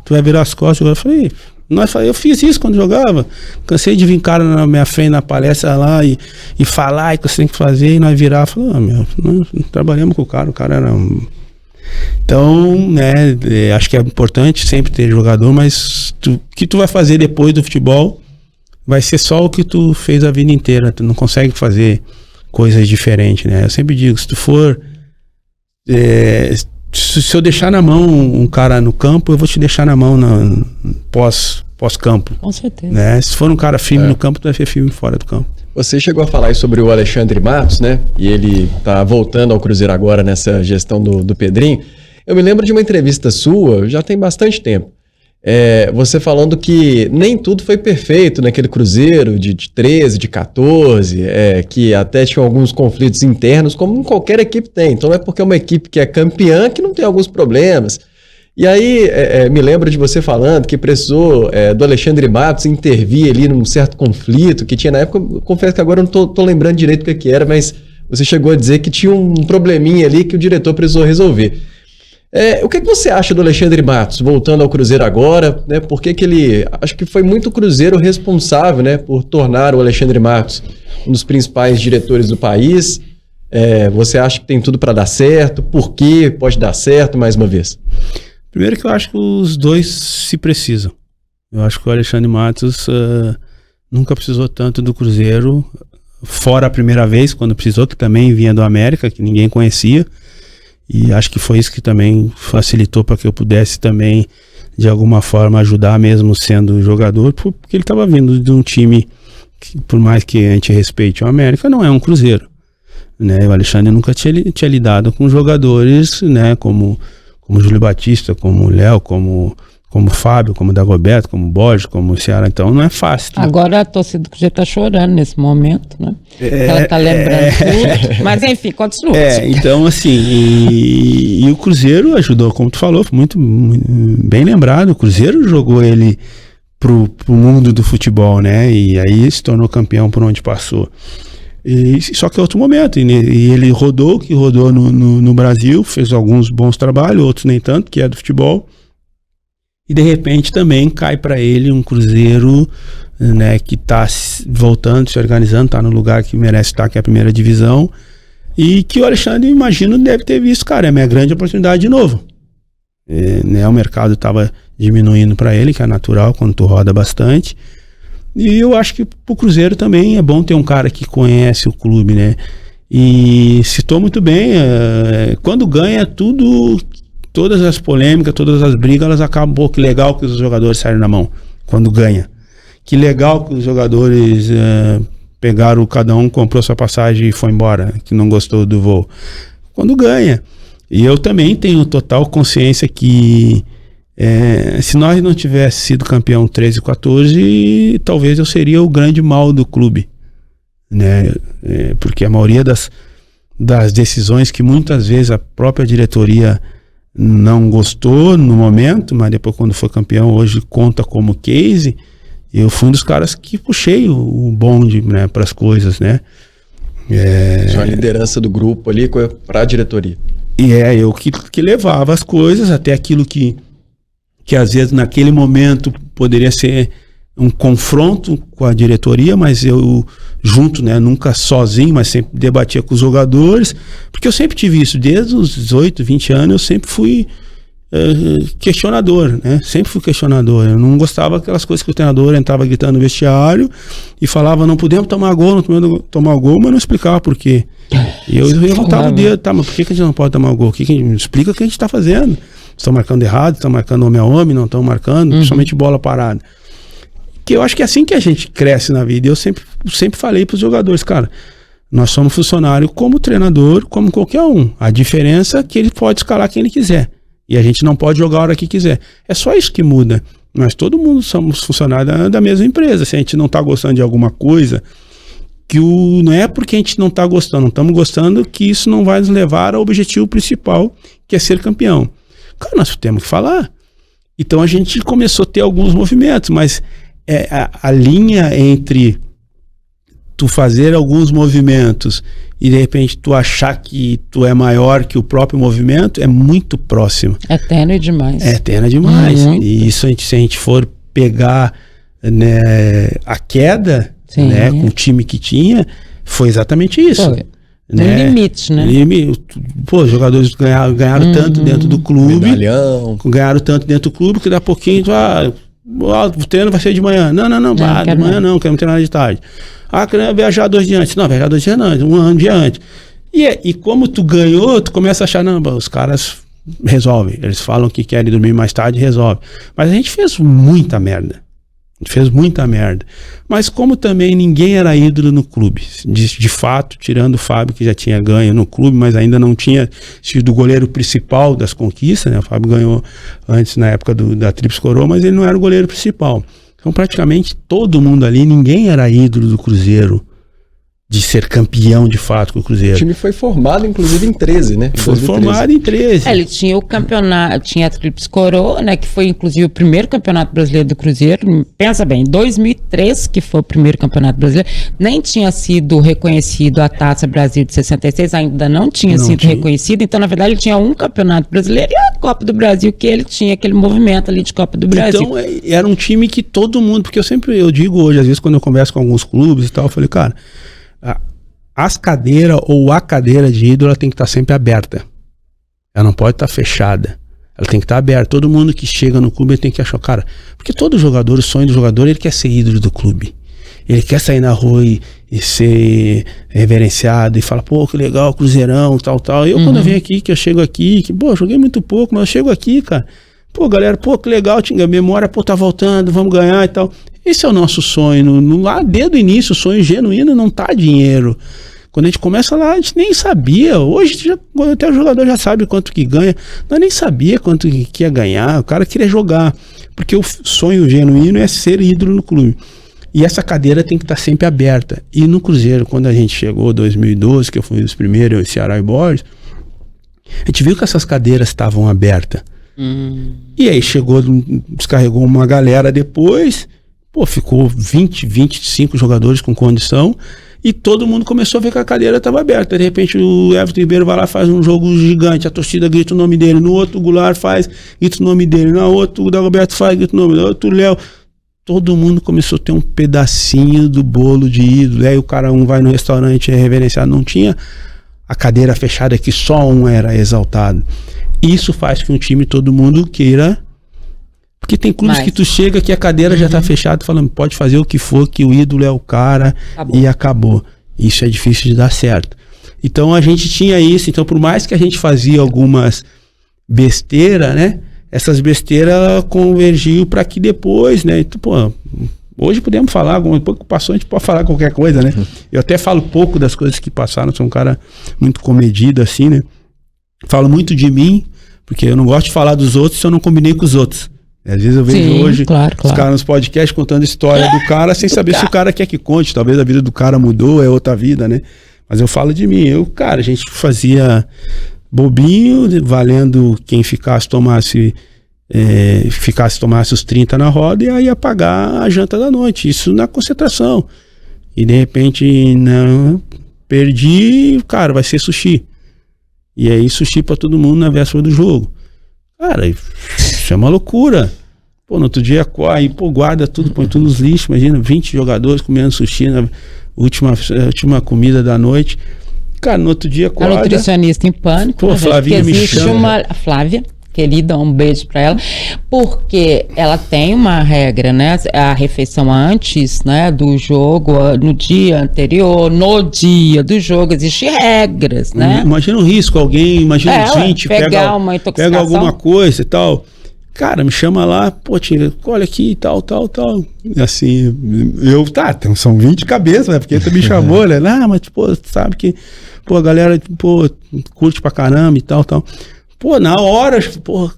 Tu vai virar as costas, o jogador eu fiz isso quando jogava. Cansei de vir cara na minha frente na palestra lá e falar o que você tem que fazer e nós virar. Falei, nós trabalhamos com o cara era um... Então, né, acho que é importante sempre ter jogador, mas o que tu vai fazer depois do futebol vai ser só o que tu fez a vida inteira. Tu não consegue fazer coisas diferentes, né? Eu sempre digo, se tu for... se eu deixar na mão um cara no campo, eu vou te deixar na mão pós-campo. Com certeza. Né? Se for um cara firme no campo, tu vai ser firme fora do campo. Você chegou a falar sobre o Alexandre Matos, né? E ele tá voltando ao Cruzeiro agora nessa gestão do Pedrinho. Eu me lembro de uma entrevista sua, já tem bastante tempo, você falando que nem tudo foi perfeito naquele Cruzeiro de 13, de 14, que até tinha alguns conflitos internos, como qualquer equipe tem. Então não é porque é uma equipe que é campeã que não tem alguns problemas. E aí, me lembro de você falando que precisou do Alexandre Matos intervir ali num certo conflito que tinha na época. Eu confesso que agora eu não tô lembrando direito o que era, mas você chegou a dizer que tinha um probleminha ali que o diretor precisou resolver. O que você acha do Alexandre Matos, voltando ao Cruzeiro agora, né? Porque ele, acho que foi muito o Cruzeiro responsável, né, por tornar o Alexandre Matos um dos principais diretores do país. Você acha que tem tudo para dar certo? Por que pode dar certo, mais uma vez? Primeiro que eu acho que os dois se precisam. Eu acho que o Alexandre Matos nunca precisou tanto do Cruzeiro, fora a primeira vez, quando precisou, que também vinha do América, que ninguém conhecia. E acho que foi isso que também facilitou para que eu pudesse também, de alguma forma, ajudar, mesmo sendo jogador, porque ele estava vindo de um time que, por mais que a gente respeite o América, não é um Cruzeiro. Né? O Alexandre nunca tinha lidado com jogadores, né, como Júlio Batista, como o Léo, como Fábio, como Dagoberto, como Borges, como o Ceará. Então não é fácil. Agora a torcida do Cruzeiro tá chorando nesse momento, né? Ela tá lembrando tudo. Mas enfim, continua. Então assim, e o Cruzeiro ajudou, como tu falou, muito bem lembrado. O Cruzeiro jogou ele pro mundo do futebol, né? E aí se tornou campeão por onde passou. Só que é outro momento. E ele rodou no Brasil, fez alguns bons trabalhos, outros nem tanto, que é do futebol. E de repente também cai para ele um Cruzeiro, né, que está voltando, se organizando, está no lugar que merece estar, que é a primeira divisão. E que o Alexandre, imagino, deve ter visto, cara, é a minha grande oportunidade de novo. Né, o mercado estava diminuindo para ele, que é natural quando tu roda bastante. E eu acho que pro Cruzeiro também é bom ter um cara que conhece o clube, né? E citou muito bem, quando ganha tudo, todas as polêmicas, todas as brigas, elas acabam. Pô, que legal que os jogadores saíram na mão quando ganha. Que legal que os jogadores pegaram, cada um comprou sua passagem e foi embora, que não gostou do voo. Quando ganha. E eu também tenho total consciência que se nós não tivéssemos sido campeão 13 e 14, talvez eu seria o grande mal do clube, né? Porque a maioria das decisões que muitas vezes a própria diretoria não gostou no momento, mas depois quando foi campeão, hoje conta como case. Eu fui um dos caras que puxei o bonde, né, para as coisas, né? A liderança do grupo ali para a diretoria. E eu que levava as coisas, até aquilo que às vezes naquele momento poderia ser um confronto com a diretoria, mas eu junto, né, nunca sozinho, mas sempre debatia com os jogadores, porque eu sempre tive isso, desde os 18, 20 anos, eu sempre fui questionador, né? Sempre fui questionador. Eu não gostava daquelas coisas que o treinador entrava gritando no vestiário e falava, não podemos tomar gol, não podemos tomar gol, mas não explicava por quê. E eu levantava o dedo, tá, mas por que a gente não pode tomar gol? Explica o que a gente está fazendo. Estão marcando errado, estão marcando homem a homem, não estão marcando, principalmente bola parada. Que eu acho que é assim que a gente cresce na vida. Eu sempre falei para os jogadores, cara, nós somos funcionários como treinador, como qualquer um. A diferença é que ele pode escalar quem ele quiser. E a gente não pode jogar a hora que quiser. É só isso que muda. Nós todo mundo somos funcionários da mesma empresa. Se a gente não está gostando de alguma coisa, não é porque a gente não está gostando, não estamos gostando, que isso não vai nos levar ao objetivo principal, que é ser campeão. Cara, nós temos que falar. Então a gente começou a ter alguns movimentos, mas a linha entre tu fazer alguns movimentos e de repente tu achar que tu é maior que o próprio movimento é muito próximo. É tênue demais. É tênue demais. Muito. E isso, se a gente for pegar, né, a queda, né, com o time que tinha, foi exatamente isso. Pô, né? Limite, né? Pô, os jogadores ganharam tanto dentro do clube. Medalhão. Ganharam tanto dentro do clube que daqui a pouquinho o treino vai ser de manhã. Não, de manhã não, queremos treinar de tarde. Queremos viajar 2 dias antes. Não, viajar 2 dias antes, um dia antes. E como tu ganhou, tu começa a achar, não, os caras resolvem. Eles falam que querem dormir mais tarde, resolve. Mas a gente fez muita merda. Mas como também ninguém era ídolo no clube, de fato, tirando o Fábio, que já tinha ganho no clube, mas ainda não tinha sido o goleiro principal das conquistas, né? O Fábio ganhou antes, na época da Tríplice Coroa, mas ele não era o goleiro principal. Então praticamente todo mundo ali, ninguém era ídolo do Cruzeiro, de ser campeão de fato com o Cruzeiro. O time foi formado, inclusive, em 13, né? Foi formado em 13. Ele tinha o campeonato, tinha a Tríplice Coroa, né? Que foi, inclusive, o primeiro campeonato brasileiro do Cruzeiro. Pensa bem, 2003, que foi o primeiro campeonato brasileiro, nem tinha sido reconhecido a Taça Brasil de 66, ainda não tinha sido reconhecido. Então, na verdade, ele tinha um campeonato brasileiro e a Copa do Brasil, que ele tinha aquele movimento ali de Copa do Brasil. Então, era um time que todo mundo, porque eu digo hoje, às vezes, quando eu converso com alguns clubes e tal, eu falei, cara, as cadeiras ou a cadeira de ídolo tem que estar sempre aberta. Ela não pode estar fechada. Ela tem que estar aberta. Todo mundo que chega no clube tem que achar, cara, porque todo jogador, o sonho do jogador, ele quer ser ídolo do clube. Ele quer sair na rua e ser reverenciado e falar, pô, que legal, Cruzeirão, tal. Eu quando eu venho aqui, que eu chego aqui, joguei muito pouco, mas eu chego aqui, cara, pô, galera, pô, que legal, tinha memória, pô, tá voltando, vamos ganhar e tal. Esse é o nosso sonho. Lá desde o início, o sonho genuíno não tá dinheiro. Quando a gente começa lá, a gente nem sabia. Hoje até o jogador já sabe quanto que ganha. Nós nem sabia quanto que ia ganhar. O cara queria jogar. Porque o sonho genuíno é ser ídolo no clube. E essa cadeira tem que estar sempre aberta. E no Cruzeiro, quando a gente chegou em 2012, que eu fui um dos primeiros, eu, Ceará e Borges, a gente viu que essas cadeiras estavam abertas. E aí descarregou uma galera depois. Pô, ficou 25 jogadores com condição. e todo mundo começou a ver que a cadeira estava aberta. De repente o Everton Ribeiro vai lá, faz um jogo gigante, a torcida grita o nome dele, no outro o Goulart faz, grita o nome dele, no outro o Dagoberto faz, grita o nome, no outro o Léo. Todo mundo começou a ter um pedacinho do bolo de ídolo. Aí o cara, um vai no restaurante, é reverenciado, não tinha a cadeira fechada que só um era exaltado. Isso faz que um time, todo mundo queira. Porque tem clubes que tu chega que a cadeira já tá fechada, falando, pode fazer o que for, que o ídolo é o cara, e acabou. Isso é difícil de dar certo. Então a gente tinha isso. Então, por mais que a gente fazia algumas besteiras, né? Essas besteiras convergiam para que depois, né? Então, pô, hoje podemos falar, alguma coisa que passou, a gente pode falar qualquer coisa, né? Eu até falo pouco das coisas que passaram, sou um cara muito comedido, assim, né? Falo muito de mim, porque eu não gosto de falar dos outros se eu não combinei com os outros. Às vezes eu vejo hoje os caras nos podcasts contando a história do cara sem saber se o cara quer que conte. Talvez a vida do cara mudou, é outra vida, né? Mas eu falo de mim. Cara, a gente fazia bobinho, valendo quem ficasse, tomasse os 30 na roda e aí ia pagar a janta da noite. Isso na concentração. E de repente, não, perdi, cara, vai ser sushi. E aí sushi pra todo mundo na véspera do jogo. Cara, isso é uma loucura. Pô, no outro dia, aí, pô, guarda tudo, põe tudo nos lixos. Imagina, 20 jogadores comendo sushi na última comida da noite. Cara, no outro dia, a nutricionista em pânico. Pô, Flavinha me chama. A Flávia, querida, um beijo pra ela. Porque ela tem uma regra, né? A refeição antes, né, do jogo, no dia anterior, no dia do jogo, existem regras, né? Imagina um risco, alguém, imagina uns 20, pega uma intoxicação, pega alguma coisa e tal. Cara, me chama lá, pô, Tinga, olha aqui, tal. E assim, são 20 cabeças, né? Porque tu me chamou, né? Mas, pô, sabe que, pô, a galera, pô, curte pra caramba e tal. Pô, na hora, pô,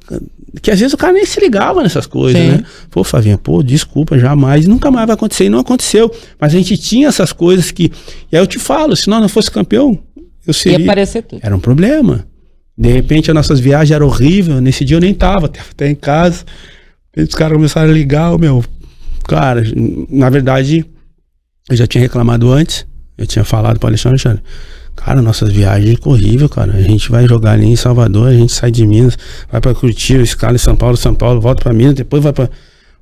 que às vezes o cara nem se ligava nessas coisas, né? Pô, Flavinha, pô, desculpa, jamais, nunca mais vai acontecer. E não aconteceu. Mas a gente tinha essas coisas que... E aí eu te falo, se nós não fosse campeão, eu seria... Ia aparecer tudo. Era um problema. De repente, as nossas viagens eram horríveis. Nesse dia eu nem tava até em casa. Os caras começaram a ligar, cara, na verdade, eu já tinha reclamado antes. Eu tinha falado para o Alexandre, cara, nossas viagens ficam horríveis, cara. A gente vai jogar ali em Salvador, a gente sai de Minas, vai para Curitiba, escala em São Paulo, volta para Minas, depois vai para...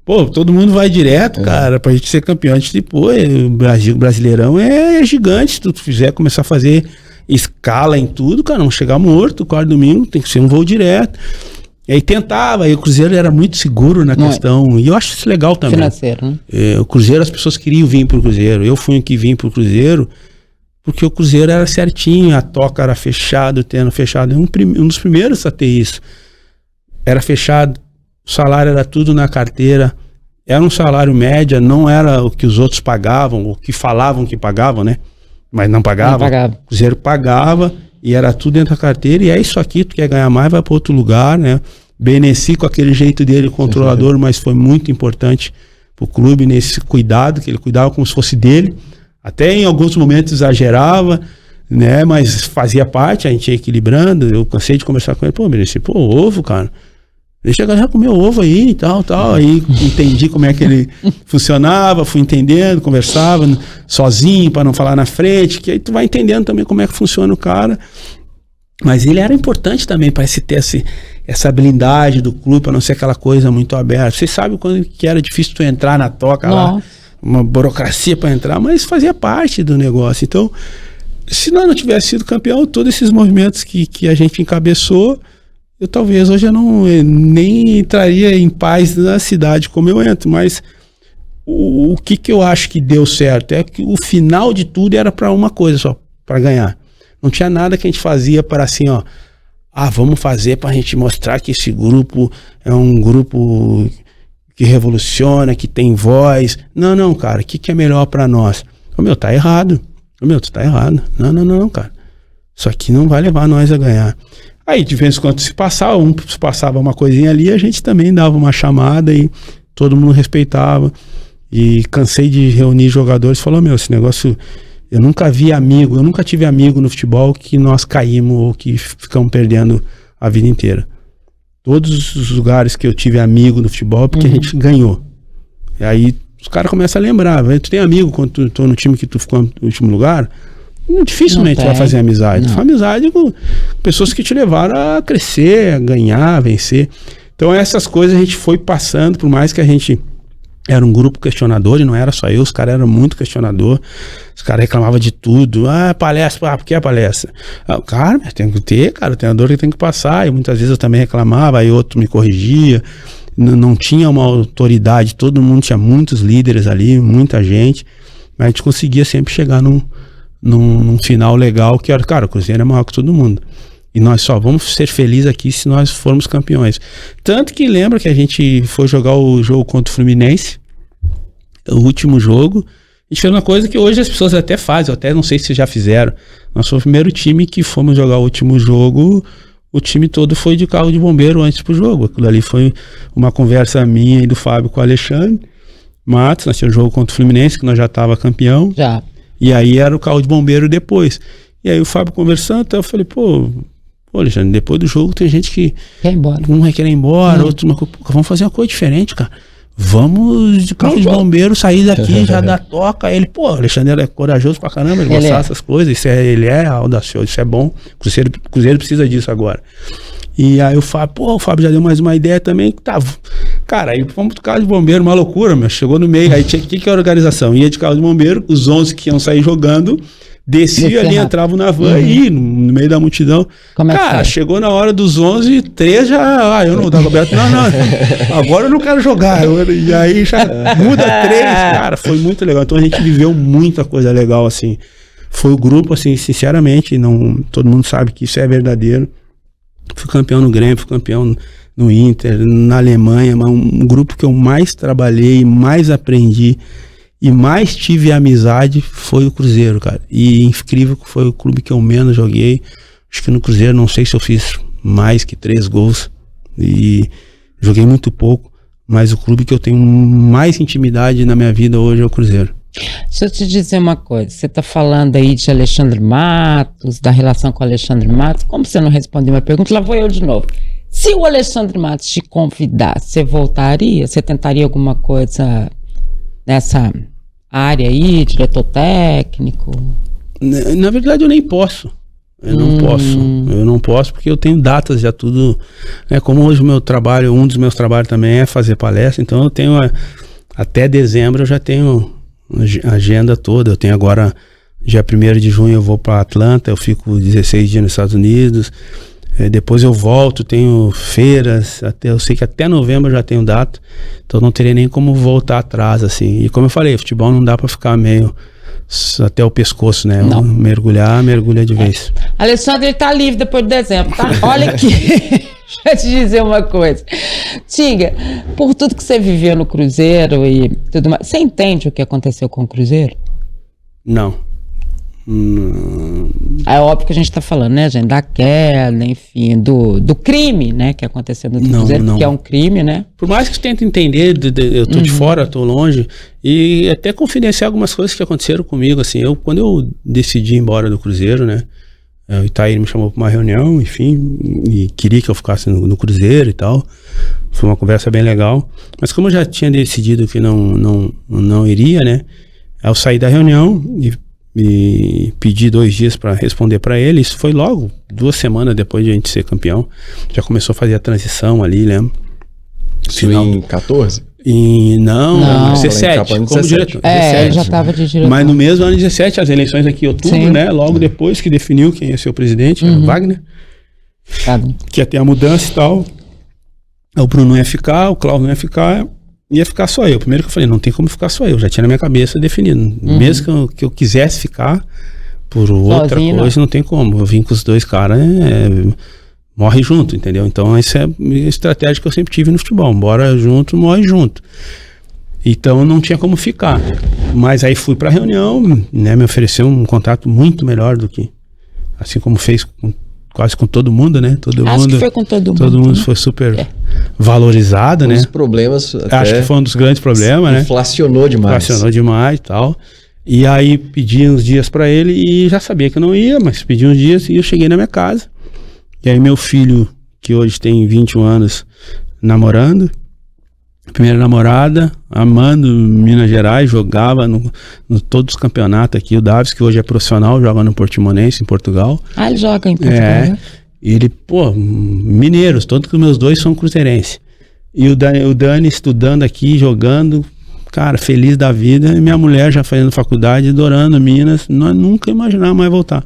Pô, todo mundo vai direto, cara, pra gente ser campeão. A gente, pô, o Brasileirão é gigante. Se tu fizer começar a fazer escala em tudo, cara, não chegar morto, quarto domingo, tem que ser um voo direto. E aí tentava, aí o Cruzeiro era muito seguro na questão, e eu acho isso legal também. Financeiro, né? O Cruzeiro, as pessoas queriam vir pro Cruzeiro. Eu fui o que vim pro Cruzeiro, porque o Cruzeiro era certinho, a toca era fechado, tendo fechado. Um dos primeiros a ter isso. Era fechado, o salário era tudo na carteira, era um salário média, não era o que os outros pagavam, o que falavam que pagavam, né? Mas não pagava. O Cruzeiro pagava e era tudo dentro da carteira, e é isso aqui, tu quer ganhar mais, vai para outro lugar, né? Beneci com aquele jeito dele, controlador, mas foi muito importante pro clube nesse cuidado, que ele cuidava como se fosse dele. Até em alguns momentos exagerava, né? Mas fazia parte, a gente ia equilibrando. Eu cansei de conversar com ele, Beneci, ovo, cara. Deixa eu já comer o ovo aí e tal. Aí entendi como é que ele funcionava, fui entendendo, conversava sozinho para não falar na frente, que aí tu vai entendendo também como é que funciona o cara. Mas ele era importante também para ter essa blindagem do clube, para não ser aquela coisa muito aberta. Vocês sabem quando que era difícil tu entrar na toca lá, uma burocracia para entrar, mas fazia parte do negócio. Então, se nós não tivéssemos sido campeão, todos esses movimentos que a gente encabeçou, eu talvez hoje eu nem entraria em paz na cidade como eu entro, mas o que eu acho que deu certo é que o final de tudo era para uma coisa só, para ganhar. Não tinha nada que a gente fazia para assim, vamos fazer para a gente mostrar que esse grupo é um grupo que revoluciona, que tem voz. Não, cara, o que é melhor para nós? Tá errado. Tu tá errado. Não, cara. Isso aqui não vai levar nós a ganhar. Aí, de vez em quando se passava uma coisinha ali, a gente também dava uma chamada e todo mundo respeitava. E cansei de reunir jogadores e falou, esse negócio, eu nunca tive amigo no futebol que nós caímos ou que ficamos perdendo a vida inteira. Todos os lugares que eu tive amigo no futebol é porque a gente ganhou. E aí os caras começam a lembrar. Tu tem amigo quando tu tô no time que tu ficou no último lugar, dificilmente tu vai fazer amizade. Tu faz amizade com pessoas que te levaram a crescer, a ganhar, a vencer. Então essas coisas a gente foi passando, por mais que a gente era um grupo questionador, e não era só eu, os caras eram muito questionador, os caras reclamavam de tudo. Palestra, por que a palestra? Cara, tem que ter, cara, o treinador que tem que passar, e muitas vezes eu também reclamava, aí outro me corrigia, não tinha uma autoridade, todo mundo tinha muitos líderes ali, muita gente, mas a gente conseguia sempre chegar num final legal, que era, cara, o Cruzeiro é maior que todo mundo. E nós só vamos ser felizes aqui se nós formos campeões. Tanto que lembra que a gente foi jogar o jogo contra o Fluminense, o último jogo, a gente fez uma coisa que hoje as pessoas até fazem, eu até não sei se já fizeram. Nós fomos o primeiro time que fomos jogar o último jogo, o time todo foi de carro de bombeiro antes pro jogo. Aquilo ali foi uma conversa minha e do Fábio com o Alexandre Matos, nós tínhamos um jogo contra o Fluminense, que nós já estava campeão. Já. E aí era o carro de bombeiro depois. E aí o Fábio conversando, então eu falei, pô, Alexandre, depois do jogo tem gente que quer ir embora. Um vai querer ir embora, outro, vamos fazer uma coisa diferente, cara. Vamos de carro de bombeiro sair daqui, já dá toca. Ele, Alexandre é corajoso pra caramba, ele gostar dessas coisas, ele é audacioso, isso é bom. O Cruzeiro precisa disso agora. E aí o Fábio já deu mais uma ideia também, tá, cara, aí fomos do carro de bombeiro, uma loucura, meu, chegou no meio, aí tinha que a organização, ia de carro de bombeiro, os 11 que iam sair jogando, descia ali, entravam na van e no meio da multidão. Cara, chegou na hora dos 11, 3 já, eu não, Dagoberto, não, agora eu não quero jogar, e aí já muda 3, cara, foi muito legal. Então a gente viveu muita coisa legal, assim, foi o grupo, assim, sinceramente, não, todo mundo sabe que isso é verdadeiro. Fui campeão no Grêmio, fui campeão no Inter, na Alemanha, mas um grupo que eu mais trabalhei, mais aprendi e mais tive amizade foi o Cruzeiro, cara. E incrível que foi o clube que eu menos joguei. Acho que no Cruzeiro, não sei se eu fiz mais que 3 gols. E joguei muito pouco. Mas o clube que eu tenho mais intimidade na minha vida hoje é o Cruzeiro. Deixa eu te dizer uma coisa. Você está falando aí de Alexandre Matos, da relação com o Alexandre Matos. Como você não respondeu minha pergunta, lá vou eu de novo. Se o Alexandre Matos te convidasse, você voltaria? Você tentaria alguma coisa nessa área aí, diretor técnico? Na verdade eu nem posso. Eu não posso porque eu tenho datas já tudo, né? Como hoje o meu trabalho, um dos meus trabalhos também é fazer palestra, então eu tenho até dezembro eu já tenho a agenda toda. Eu tenho agora, dia 1º de junho eu vou para Atlanta, eu fico 16 dias nos Estados Unidos, depois eu volto, tenho feiras, eu sei que até novembro eu já tenho data, então não teria nem como voltar atrás, assim. E como eu falei, futebol não dá para ficar meio até o pescoço, né? Mergulha de vez. Alexandre, ele tá livre depois de dezembro, tá? Olha aqui, deixa eu te dizer uma coisa. Tinga, por tudo que você viveu no Cruzeiro e tudo mais, você entende o que aconteceu com o Cruzeiro? Não. É óbvio que a gente tá falando, né, gente, da queda, enfim, do crime, né, que aconteceu no Cruzeiro, que é um crime, né? Por mais que você tente entender, eu tô de fora, tô longe, e até confidenciar algumas coisas que aconteceram comigo, assim, quando eu decidi ir embora do Cruzeiro, né, o Itair me chamou para uma reunião, enfim, e queria que eu ficasse no Cruzeiro e tal, foi uma conversa bem legal, mas como eu já tinha decidido que não iria, né, eu saí da reunião e pedi 2 dias para responder para ele. Isso foi logo 2 semanas depois de a gente ser campeão. Já começou a fazer a transição ali, lembra? Isso em 14? Não, 17, como 17. Diretor. Ele já estava de diretor. Mas no mesmo ano 17, as eleições aqui em outubro, sim, né? Logo depois que definiu quem ia ser o presidente, era o Wagner. Que ia ter a mudança e tal. O Bruno ia ficar, o Cláudio não ia ficar. Ia ficar só eu. Primeiro que eu falei, não tem como ficar só eu. Já tinha na minha cabeça definido. Mesmo que eu quisesse ficar por outra coisa, não tem como. Eu vim com os 2 caras, morre junto, entendeu? Então essa é a estratégia que eu sempre tive no futebol. Bora junto, morre junto. Então não tinha como ficar. Mas aí fui pra reunião, né? Me ofereceu um contrato muito melhor do que, assim como fez quase com todo mundo, né? Acho que foi com todo mundo. Todo mundo foi super valorizado, né? Os problemas acho que foi um dos grandes problemas, né? Inflacionou demais e tal. E aí pedi uns dias pra ele e já sabia que eu não ia, mas pedi uns dias e eu cheguei na minha casa. E aí meu filho, que hoje tem 21 anos, namorando, Primeira namorada, amando Minas Gerais, jogava no todos os campeonatos aqui. O Davis, que hoje é profissional, joga no Portimonense, em Portugal. Ah, ele joga em Portugal, né? Ele, mineiros, todos os meus dois são cruzeirenses. E o Dani estudando aqui, jogando, cara, feliz da vida. E minha mulher já fazendo faculdade, adorando Minas. Nós nunca imaginávamos mais voltar.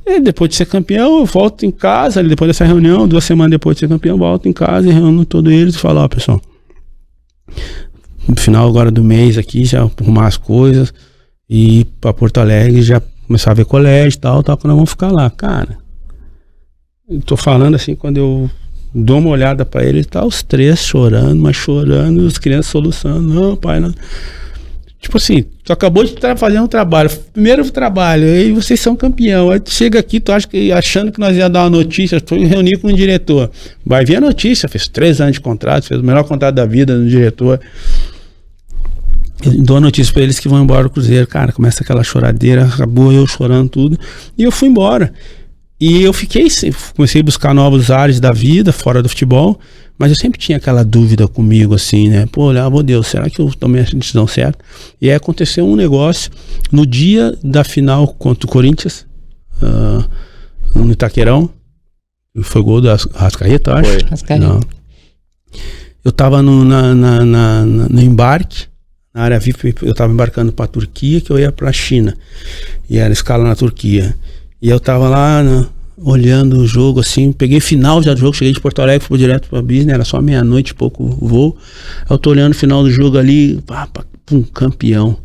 E depois de ser campeão, eu volto em casa, depois dessa reunião, 2 semanas depois de ser campeão, eu volto em casa e reúno todos eles e falo, ó, pessoal, no final agora do mês aqui, já arrumar as coisas e ir pra Porto Alegre, já começar a ver colégio e tal, quando nós vamos ficar lá. Cara, eu tô falando assim, quando eu dou uma olhada pra ele, tá os 3 chorando, mas chorando, os crianças soluçando, não, pai, não. Tipo assim, tu acabou de fazer um trabalho, primeiro trabalho, aí vocês são campeão, aí tu chega aqui, tu acha que, achando que nós ia dar uma notícia, tu reunir com o diretor, vai vir a notícia, fez 3 anos de contrato, fez o melhor contrato da vida no diretor. Eu dou a notícia pra eles que vão embora do Cruzeiro. Cara, começa aquela choradeira, acabou eu chorando tudo. E eu fui embora. E eu comecei a buscar novos ares da vida, fora do futebol. Mas eu sempre tinha aquela dúvida comigo, assim, né? Pô, olhava, Deus, será que eu tomei a decisão certa? E aí aconteceu um negócio no dia da final contra o Corinthians, no Itaquerão. Foi gol do Arrascaeta, acho. Arrascaeta. Eu tava no embarque. Na área VIP, eu estava embarcando para a Turquia, que eu ia para a China. E era escala na Turquia. E eu estava lá, olhando o jogo, assim, peguei final já do jogo, cheguei de Porto Alegre, fui direto para Business, era só meia-noite e pouco o voo. Eu tô olhando o final do jogo ali, campeão.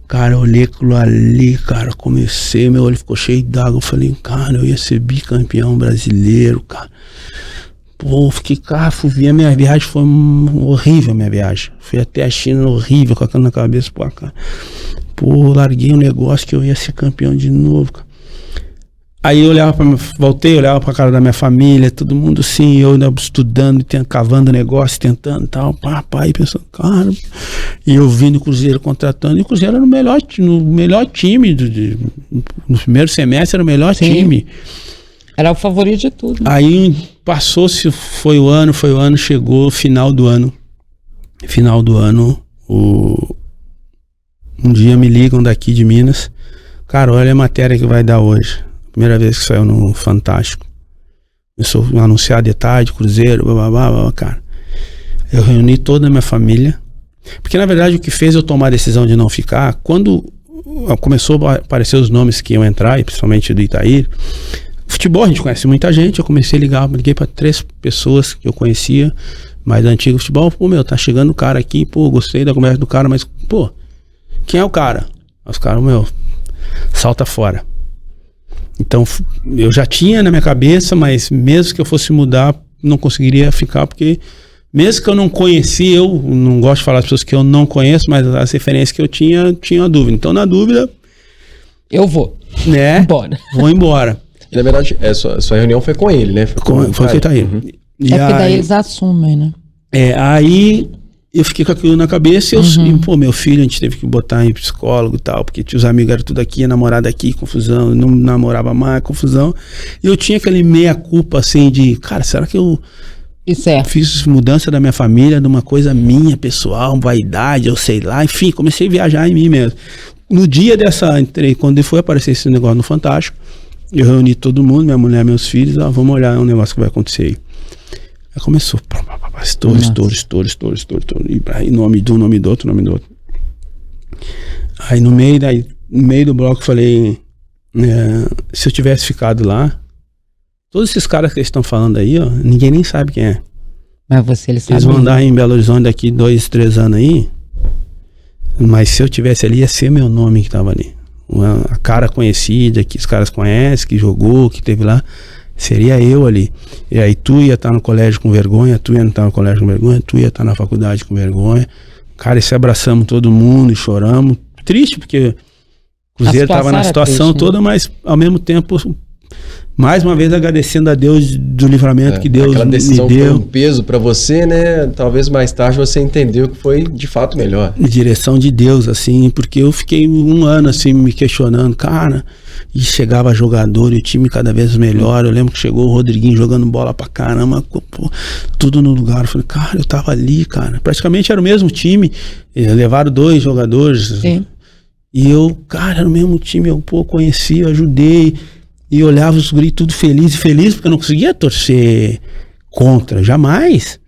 Cara, eu olhei aquilo ali, cara, comecei, meu olho ficou cheio d'água. Eu falei, cara, eu ia ser bicampeão brasileiro, cara. Pô, fiquei, cara, fui ver a minha viagem, foi horrível a minha viagem. Fui até a China, horrível, com aquilo na cabeça, pô, cara. Pô, larguei um negócio que eu ia ser campeão de novo, cara. Aí eu voltei, olhava pra cara da minha família, todo mundo assim, eu estudando, cavando negócio, tentando e tal, papai, pensando, cara. E eu vindo o Cruzeiro contratando, e o Cruzeiro era no melhor time, no primeiro semestre era o melhor time. Era o favorito de tudo. Aí passou-se, foi o ano, chegou final do ano, um dia me ligam daqui de Minas, cara, olha a matéria que vai dar hoje, primeira vez que saiu no Fantástico, começou a anunciar de tarde, Cruzeiro, blá, cara, eu reuni toda a minha família, porque na verdade o que fez eu tomar a decisão de não ficar, quando começou a aparecer os nomes que iam entrar, e principalmente do Itair, futebol, a gente conhece muita gente, eu comecei a liguei para 3 pessoas que eu conhecia, mais da antiga futebol, pô, meu, tá chegando o cara aqui, pô, gostei da conversa do cara, mas, pô, quem é o cara? Os caras, meu, salta fora. Então, eu já tinha na minha cabeça, mas mesmo que eu fosse mudar, não conseguiria ficar, porque mesmo que eu não conhecia, eu não gosto de falar das pessoas que eu não conheço, mas as referências que eu tinha uma dúvida. Então, na dúvida... Eu vou. Né? Embora. Vou embora. E, na verdade, sua reunião foi com ele, né? Foi com o Itair. É porque daí eles assumem, né? Aí eu fiquei com aquilo na cabeça e pô, meu filho, a gente teve que botar em psicólogo e tal, porque os amigos eram tudo aqui, a namorada aqui, confusão, não namorava mais, confusão. E eu tinha aquele meia-culpa, assim, de, cara, será que eu fiz mudança da minha família, de uma coisa minha, pessoal, vaidade, eu sei lá, enfim, comecei a viajar em mim mesmo. No dia quando foi aparecer esse negócio no Fantástico, eu reuni todo mundo, minha mulher, meus filhos, vamos olhar um negócio que vai acontecer aí. Aí começou, estouro, e aí nome de um, nome do outro. Aí no meio do bloco eu falei, se eu tivesse ficado lá, todos esses caras que eles estão falando aí, ó, ninguém nem sabe quem é. Mas eles vão andar em Belo Horizonte daqui 2, 3 anos aí, mas se eu tivesse ali, ia ser meu nome que tava ali. A cara conhecida, que os caras conhecem, que jogou, que teve lá, seria eu ali. E aí tu ia estar no colégio com vergonha, tu ia estar no colégio com vergonha, tu ia estar na faculdade com vergonha. Cara, e se abraçamos todo mundo e choramos. Triste, porque o Cruzeiro estava na situação triste, toda, né? Mas ao mesmo tempo mais uma vez agradecendo a Deus do livramento que Deus aquela decisão me deu. foi um peso para você, né? Talvez mais tarde você entendeu que foi de fato melhor. Em direção de Deus, assim, porque eu fiquei um ano assim me questionando, cara, e chegava jogador e o time cada vez melhor. Eu lembro que chegou o Rodriguinho jogando bola pra caramba, pô, tudo no lugar. Eu falei, cara, eu tava ali, cara, praticamente era o mesmo time, levaram 2 jogadores. Sim. E eu, cara, era o mesmo time, eu conheci, eu ajudei. E olhava os guris tudo feliz, porque eu não conseguia torcer contra, jamais.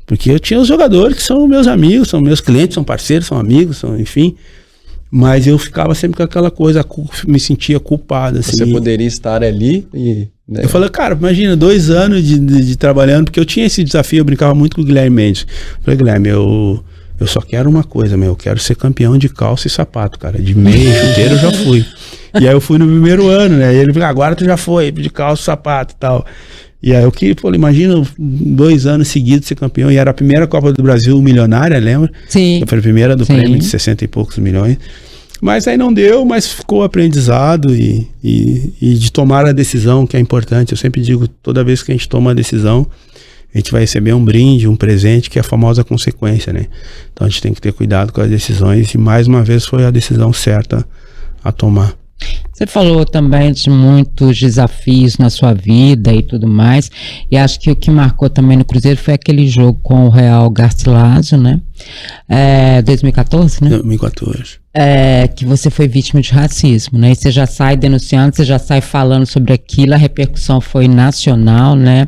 Porque eu tinha os jogadores que são meus amigos, são meus clientes, são parceiros, são amigos, enfim. Mas eu ficava sempre com aquela coisa, me sentia culpado. Assim. Você poderia estar ali e... Né? Eu falei, cara, imagina, 2 anos de trabalhando, porque eu tinha esse desafio, eu brincava muito com o Guilherme Mendes. Eu falei, Guilherme, eu só quero uma coisa, eu quero ser campeão de calça e sapato, cara. De meia, chuteiro eu já fui. E aí eu fui no primeiro ano, né? E ele falou, agora tu já foi, de calça, sapato e tal. E aí eu falei, imagina 2 anos seguidos ser campeão. E era a primeira Copa do Brasil milionária, lembra? Sim. Foi a primeira do Sim. prêmio de 60 e poucos milhões. Mas aí não deu, mas ficou aprendizado e de tomar a decisão, que é importante. Eu sempre digo, toda vez que a gente toma a decisão, a gente vai receber um brinde, um presente, que é a famosa consequência, né? Então a gente tem que ter cuidado com as decisões e mais uma vez foi a decisão certa a tomar. Você falou também de muitos desafios na sua vida e tudo mais, e acho que o que marcou também no Cruzeiro foi aquele jogo com o Real Garcilaso, né? 2014, né? 2014. Que você foi vítima de racismo, né? E você já sai denunciando, você já sai falando sobre aquilo, a repercussão foi nacional, né?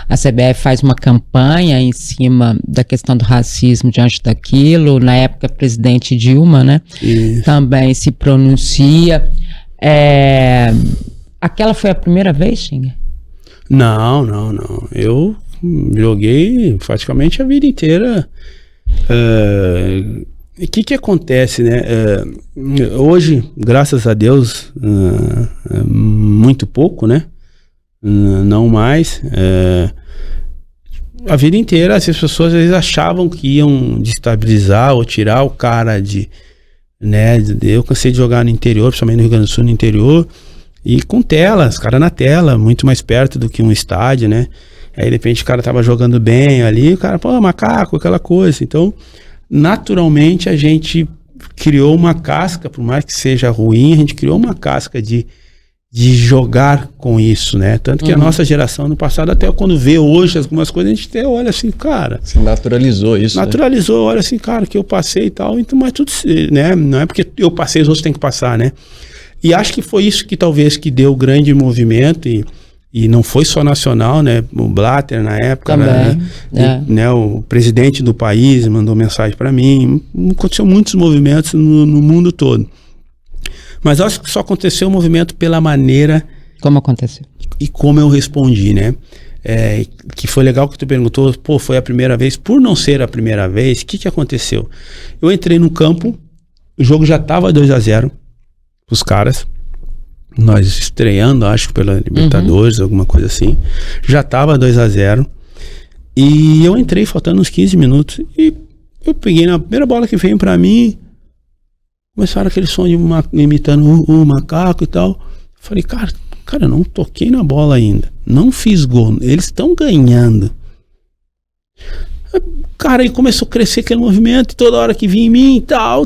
A CBF faz uma campanha em cima da questão do racismo diante daquilo, na época a presidente Dilma, né? Isso. Também se pronuncia. Aquela foi a primeira vez, Xinga? Não. Eu joguei praticamente a vida inteira. O que acontece, né? Hoje, graças a Deus, muito pouco, né? Não mais. A vida inteira, as pessoas às vezes achavam que iam destabilizar ou tirar o cara né? Eu cansei de jogar no interior, principalmente no Rio Grande do Sul, no interior, e com telas, cara na tela, muito mais perto do que um estádio, né? Aí de repente o cara tava jogando bem ali, o cara, pô, macaco, aquela coisa. Então, naturalmente a gente criou uma casca, por mais que seja ruim, a gente criou uma casca de jogar com isso, né? Tanto que a nossa geração no passado, até quando vê hoje algumas coisas, a gente até olha assim, cara... Você naturalizou isso, Naturalizou, olha assim, cara, que eu passei e tal, então, mas tudo, né? Não é porque eu passei, os outros têm que passar, né? E acho que foi isso que talvez que deu grande movimento e não foi só nacional, né? O Blatter na época, também, né? O presidente do país mandou mensagem para mim. Aconteceu muitos movimentos no mundo todo. Mas acho que só aconteceu o movimento pela maneira... Como aconteceu? E como eu respondi, né? Que foi legal que tu perguntou, pô, foi a primeira vez. Por não ser a primeira vez, o que aconteceu? Eu entrei no campo, o jogo já estava 2-0 os caras. Nós estreando, acho, pela Libertadores, alguma coisa assim. Já estava 2-0. E eu entrei faltando uns 15 minutos. E eu peguei na primeira bola que veio pra mim... Começaram aquele som de imitando o macaco e tal. Falei, cara, eu não toquei na bola ainda. Não fiz gol. Eles estão ganhando. Cara, aí começou a crescer aquele movimento. E toda hora que vinha em mim, tal.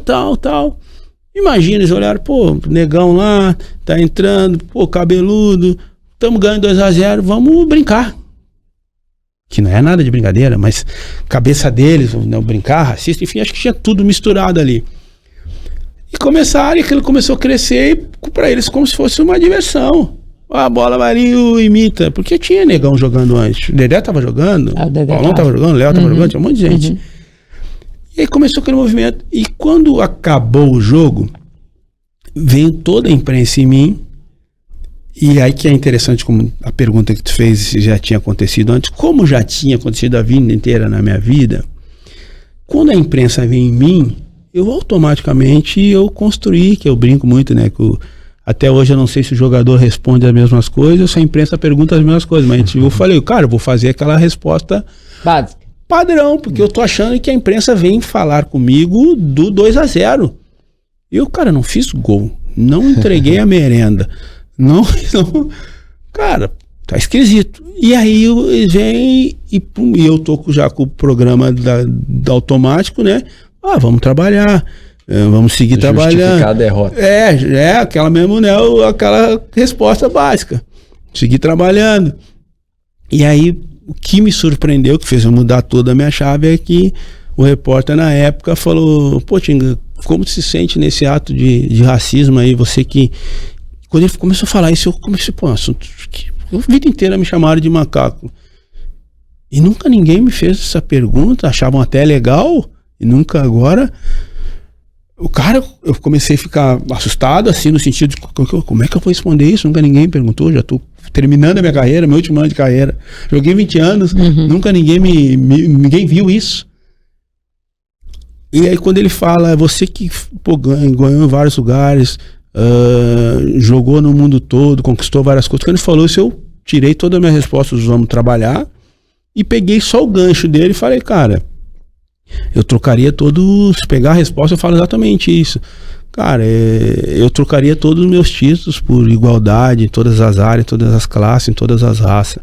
Imagina, eles olharam, pô, negão lá, tá entrando, pô, cabeludo. Estamos ganhando 2-0, vamos brincar. Que não é nada de brincadeira, mas cabeça deles, não, brincar, racista, enfim, acho que tinha tudo misturado ali. E aquilo começou a crescer para eles como se fosse uma diversão. A bola vai ali e imita. Porque tinha negão jogando antes. O Dedé tava jogando, o Paulão tava jogando, o Léo tava jogando, tinha um monte de gente. E aí começou aquele movimento. E quando acabou o jogo, veio toda a imprensa em mim. E aí que é interessante, como a pergunta que tu fez se já tinha acontecido antes. Como já tinha acontecido a vida inteira na minha vida, quando a imprensa vem em mim, eu automaticamente construí, que eu brinco muito, né? Até hoje eu não sei se o jogador responde as mesmas coisas ou se a imprensa pergunta as mesmas coisas, mas eu falei, cara, eu vou fazer aquela resposta básica, padrão, porque eu tô achando que a imprensa vem falar comigo do 2-0. Eu, cara, não fiz gol, não entreguei a merenda, não, cara, tá esquisito. E aí vem e eu tô já com o programa da automático, né? Vamos trabalhar, vamos seguir trabalhando. Justificar a derrota. É aquela mesmo, né? Aquela resposta básica. Seguir trabalhando. E aí, o que me surpreendeu, que fez eu mudar toda a minha chave, é que o repórter na época falou: pô, Tinga, como se sente nesse ato de racismo aí? Você que... Quando ele começou a falar isso, eu comecei, pô, assunto que a vida inteira me chamaram de macaco. E nunca ninguém me fez essa pergunta, achavam até legal, e nunca agora. O cara, eu comecei a ficar assustado, assim, no sentido de como é que eu vou responder isso? Nunca ninguém perguntou, já tô terminando a minha carreira, meu último ano de carreira. Joguei 20 anos, nunca ninguém ninguém viu isso. E aí quando ele fala, você que ganhou em vários lugares, jogou no mundo todo, conquistou várias coisas. Quando ele falou isso, eu tirei toda a minha resposta dos vamos trabalhar e peguei só o gancho dele e falei, cara, eu trocaria todos, se pegar a resposta eu falo exatamente isso. Cara, eu trocaria todos os meus títulos por igualdade em todas as áreas, em todas as classes, em todas as raças.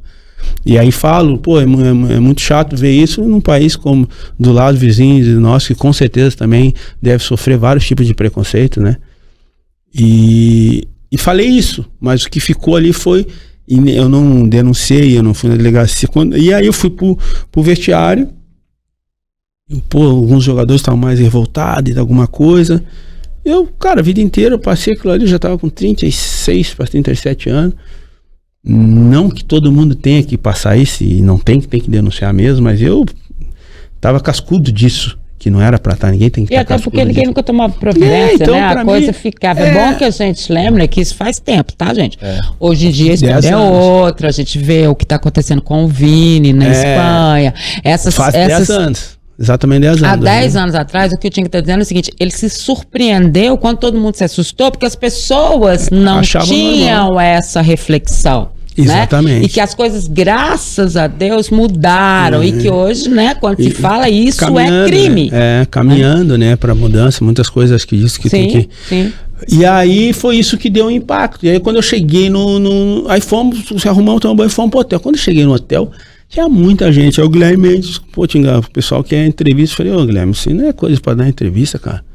E aí falo, pô, é muito chato ver isso num país como do lado vizinho de nós, que com certeza também deve sofrer vários tipos de preconceito, né? E falei isso, mas o que ficou ali foi, eu não denunciei, eu não fui na delegacia, e aí eu fui pro vestiário, pô, alguns jogadores estavam mais revoltados de alguma coisa. Eu, cara, a vida inteira eu passei aquilo ali, já tava com 36 para 37 anos. Não que todo mundo tenha que passar isso, e não tem que denunciar mesmo, mas eu tava cascudo disso, que não era pra estar, ninguém tem que estar cascudo. E até porque ninguém nunca tomava providência, então, né? A coisa ficava. É bom que a gente lembre que isso faz tempo, tá, gente? Hoje em dia a história é outra, a gente vê o que tá acontecendo com o Vini na Espanha. Faz 10 anos. Exatamente 10 anos. Há 10 anos atrás, o que eu tinha que estar dizendo é o seguinte: ele se surpreendeu quando todo mundo se assustou, porque as pessoas não tinham normal essa reflexão. Exatamente. Né? E que as coisas, graças a Deus, mudaram. E que hoje, né, quando se fala isso, é crime. Caminhando, né, para mudança, muitas coisas que diz que tem que... Sim. E aí foi isso que deu um impacto. E aí quando eu cheguei aí fomos, se arrumamos, tomamos banho e fomos pro hotel. Quando eu cheguei no hotel, tinha muita gente. Aí o Guilherme Mendes, pô, Tinga, o pessoal quer entrevista. Eu falei, ô Guilherme, isso não é coisa pra dar entrevista, cara.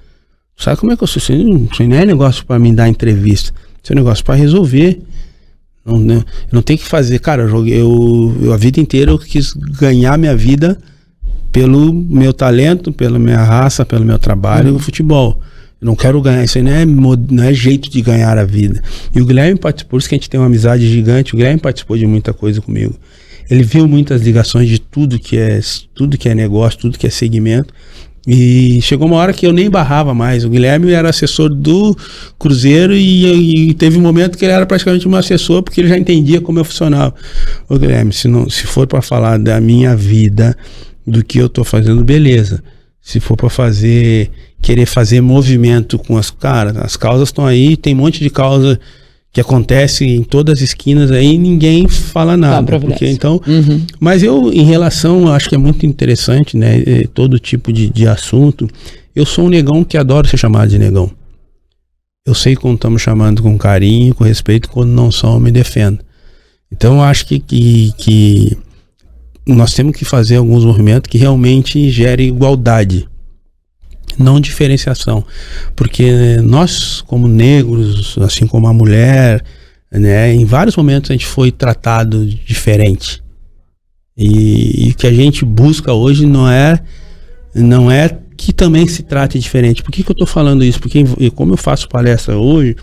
Sabe como é que eu sou? Isso não é negócio pra mim dar entrevista. Isso é negócio pra resolver. Eu não tenho que fazer, cara, eu a vida inteira eu quis ganhar minha vida pelo meu talento, pela minha raça, pelo meu trabalho no futebol. Eu não quero ganhar, isso aí não é jeito de ganhar a vida. E o Guilherme participou, por isso que a gente tem uma amizade gigante. O Guilherme participou de muita coisa comigo. Ele viu muitas ligações de tudo que é negócio, tudo que é segmento. E chegou uma hora que eu nem barrava mais. O Guilherme era assessor do Cruzeiro e teve um momento que ele era praticamente um assessor, porque ele já entendia como eu funcionava. Ô Guilherme, se for para falar da minha vida, do que eu tô fazendo, beleza. Se for para querer fazer movimento com as causas estão aí, tem um monte de causa que acontece em todas as esquinas aí, ninguém fala nada. Porque, então, mas eu, em relação, acho que é muito interessante, né, todo tipo de assunto. Eu sou um negão que adoro ser chamado de negão. Eu sei quando estamos chamando com carinho, com respeito, quando não são, eu me defendo. Então, eu acho que nós temos que fazer alguns movimentos que realmente gerem igualdade, não diferenciação, porque nós como negros, assim como a mulher, né, em vários momentos a gente foi tratado diferente, e o que a gente busca hoje não é que também se trate diferente. Por que eu estou falando isso? Porque como eu faço palestra hoje,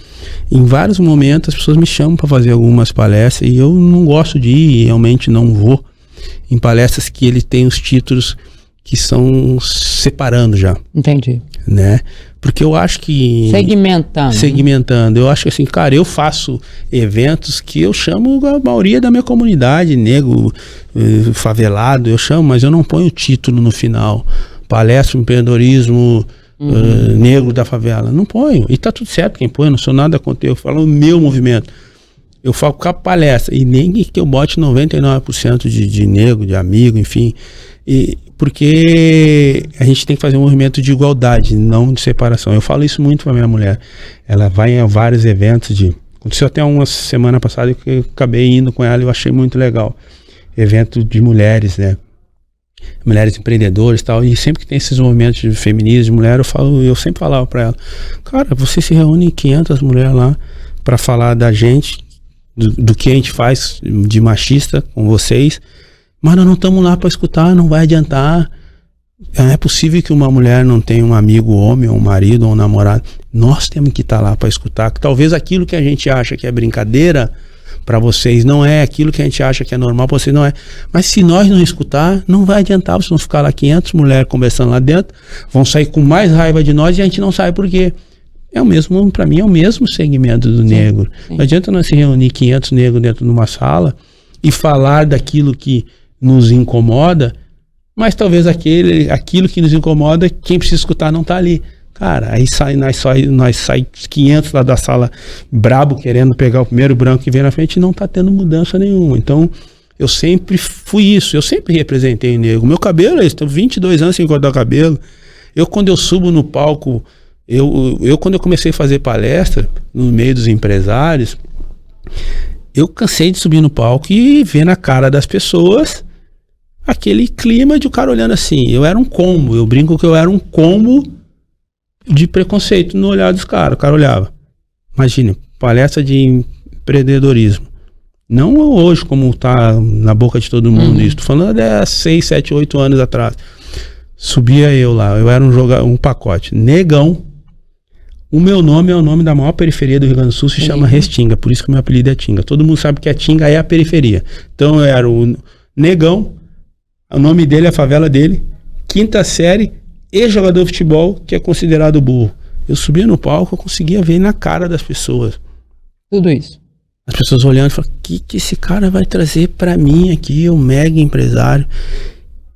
em vários momentos as pessoas me chamam para fazer algumas palestras e eu não gosto de ir, realmente não vou em palestras que ele tem os títulos que são separando já. Entendi. Né? Porque eu acho que... Segmentando. Eu acho que assim, cara, eu faço eventos que eu chamo a maioria da minha comunidade, negro, favelado, eu chamo, mas eu não ponho o título no final. Palestra, empreendedorismo, negro da favela. Não ponho. E tá tudo certo quem põe, eu não sou nada contra, eu falo o meu movimento. Eu falo com a palestra, e nem que eu bote 99% de negro, de amigo, enfim... Porque a gente tem que fazer um movimento de igualdade, não de separação. Eu falo isso muito para minha mulher. Ela vai a vários eventos de Aconteceu até uma semana passada que eu acabei indo com ela e eu achei muito legal. Evento de mulheres, né? Mulheres empreendedoras e tal, e sempre que tem esses movimentos de feminismo, de mulher, eu sempre falava pra ela, cara, você se reúne 500 mulheres lá pra falar da gente, do que a gente faz de machista com vocês, mas nós não estamos lá pra escutar, não vai adiantar. É possível que uma mulher não tenha um amigo homem, ou um marido, ou um namorado. Nós temos que estar lá para escutar. Que talvez aquilo que a gente acha que é brincadeira para vocês não é, aquilo que a gente acha que é normal para vocês não é. Mas se nós não escutar, não vai adiantar. Vocês vão ficar lá 500 mulheres conversando lá dentro, vão sair com mais raiva de nós e a gente não sabe por quê. É o mesmo, para mim, é o mesmo segmento do negro. Sim. Não adianta nós se reunir 500 negros dentro de uma sala e falar daquilo que nos incomoda, mas talvez aquilo que nos incomoda, quem precisa escutar não tá ali. Cara, aí nós sai 500 lá da sala brabo, querendo pegar o primeiro branco que vem na frente, e não tá tendo mudança nenhuma. Então, eu sempre fui isso, eu sempre representei o negro. Meu cabelo é isso, tenho 22 anos sem cortar o cabelo. Quando eu subo no palco, quando eu comecei a fazer palestra no meio dos empresários, eu cansei de subir no palco e ver na cara das pessoas aquele clima de o cara olhando assim. Eu era um combo, eu brinco que eu era um combo de preconceito no olhar dos caras. O cara olhava, imagine, palestra de empreendedorismo, não hoje como tá na boca de todo mundo, isso, tô falando há 6, 7, 8 anos atrás. Subia eu lá, eu era um pacote, negão. O meu nome é o nome da maior periferia do Rio Grande do Sul, se chama Restinga, por isso que o meu apelido é Tinga. Todo mundo sabe que a Tinga é a periferia. Então eu era o negão, o nome dele, a favela dele, 5ª série, ex-jogador de futebol, que é considerado burro. Eu subia no palco, eu conseguia ver na cara das pessoas. Tudo isso. As pessoas olhando e falando, o que esse cara vai trazer pra mim aqui, o mega empresário?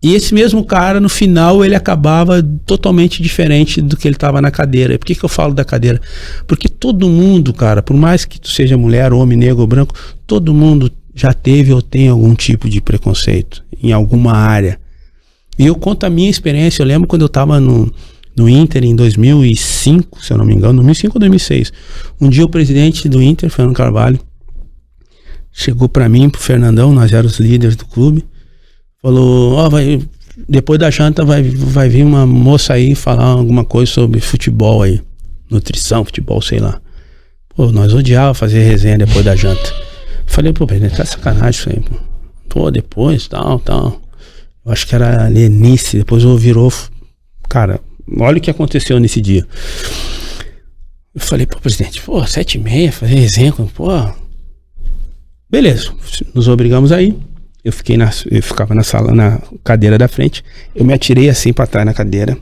E esse mesmo cara, no final, ele acabava totalmente diferente do que ele estava na cadeira. E por que eu falo da cadeira? Porque todo mundo, cara, por mais que tu seja mulher, homem, negro ou branco, todo mundo já teve ou tem algum tipo de preconceito em alguma área. E eu conto a minha experiência. Eu lembro quando eu estava no Inter em 2005, se eu não me engano, 2005 ou 2006. Um dia o presidente do Inter, Fernando Carvalho, chegou para mim, pro Fernandão, nós éramos os líderes do clube, falou, depois da janta vai vir uma moça aí falar alguma coisa sobre futebol aí, nutrição, futebol, sei lá. Pô, nós odiávamos fazer resenha depois da janta. Falei, pô, presidente, tá sacanagem isso aí, pô. Pô, depois, tal. Eu acho que era a Lenice, depois virou. Cara, olha o que aconteceu nesse dia. Eu falei, pô, presidente, 7h30, fazer resenha, pô. Beleza, nos obrigamos aí. Eu ficava na sala, na cadeira da frente. Eu me atirei assim pra trás na cadeira,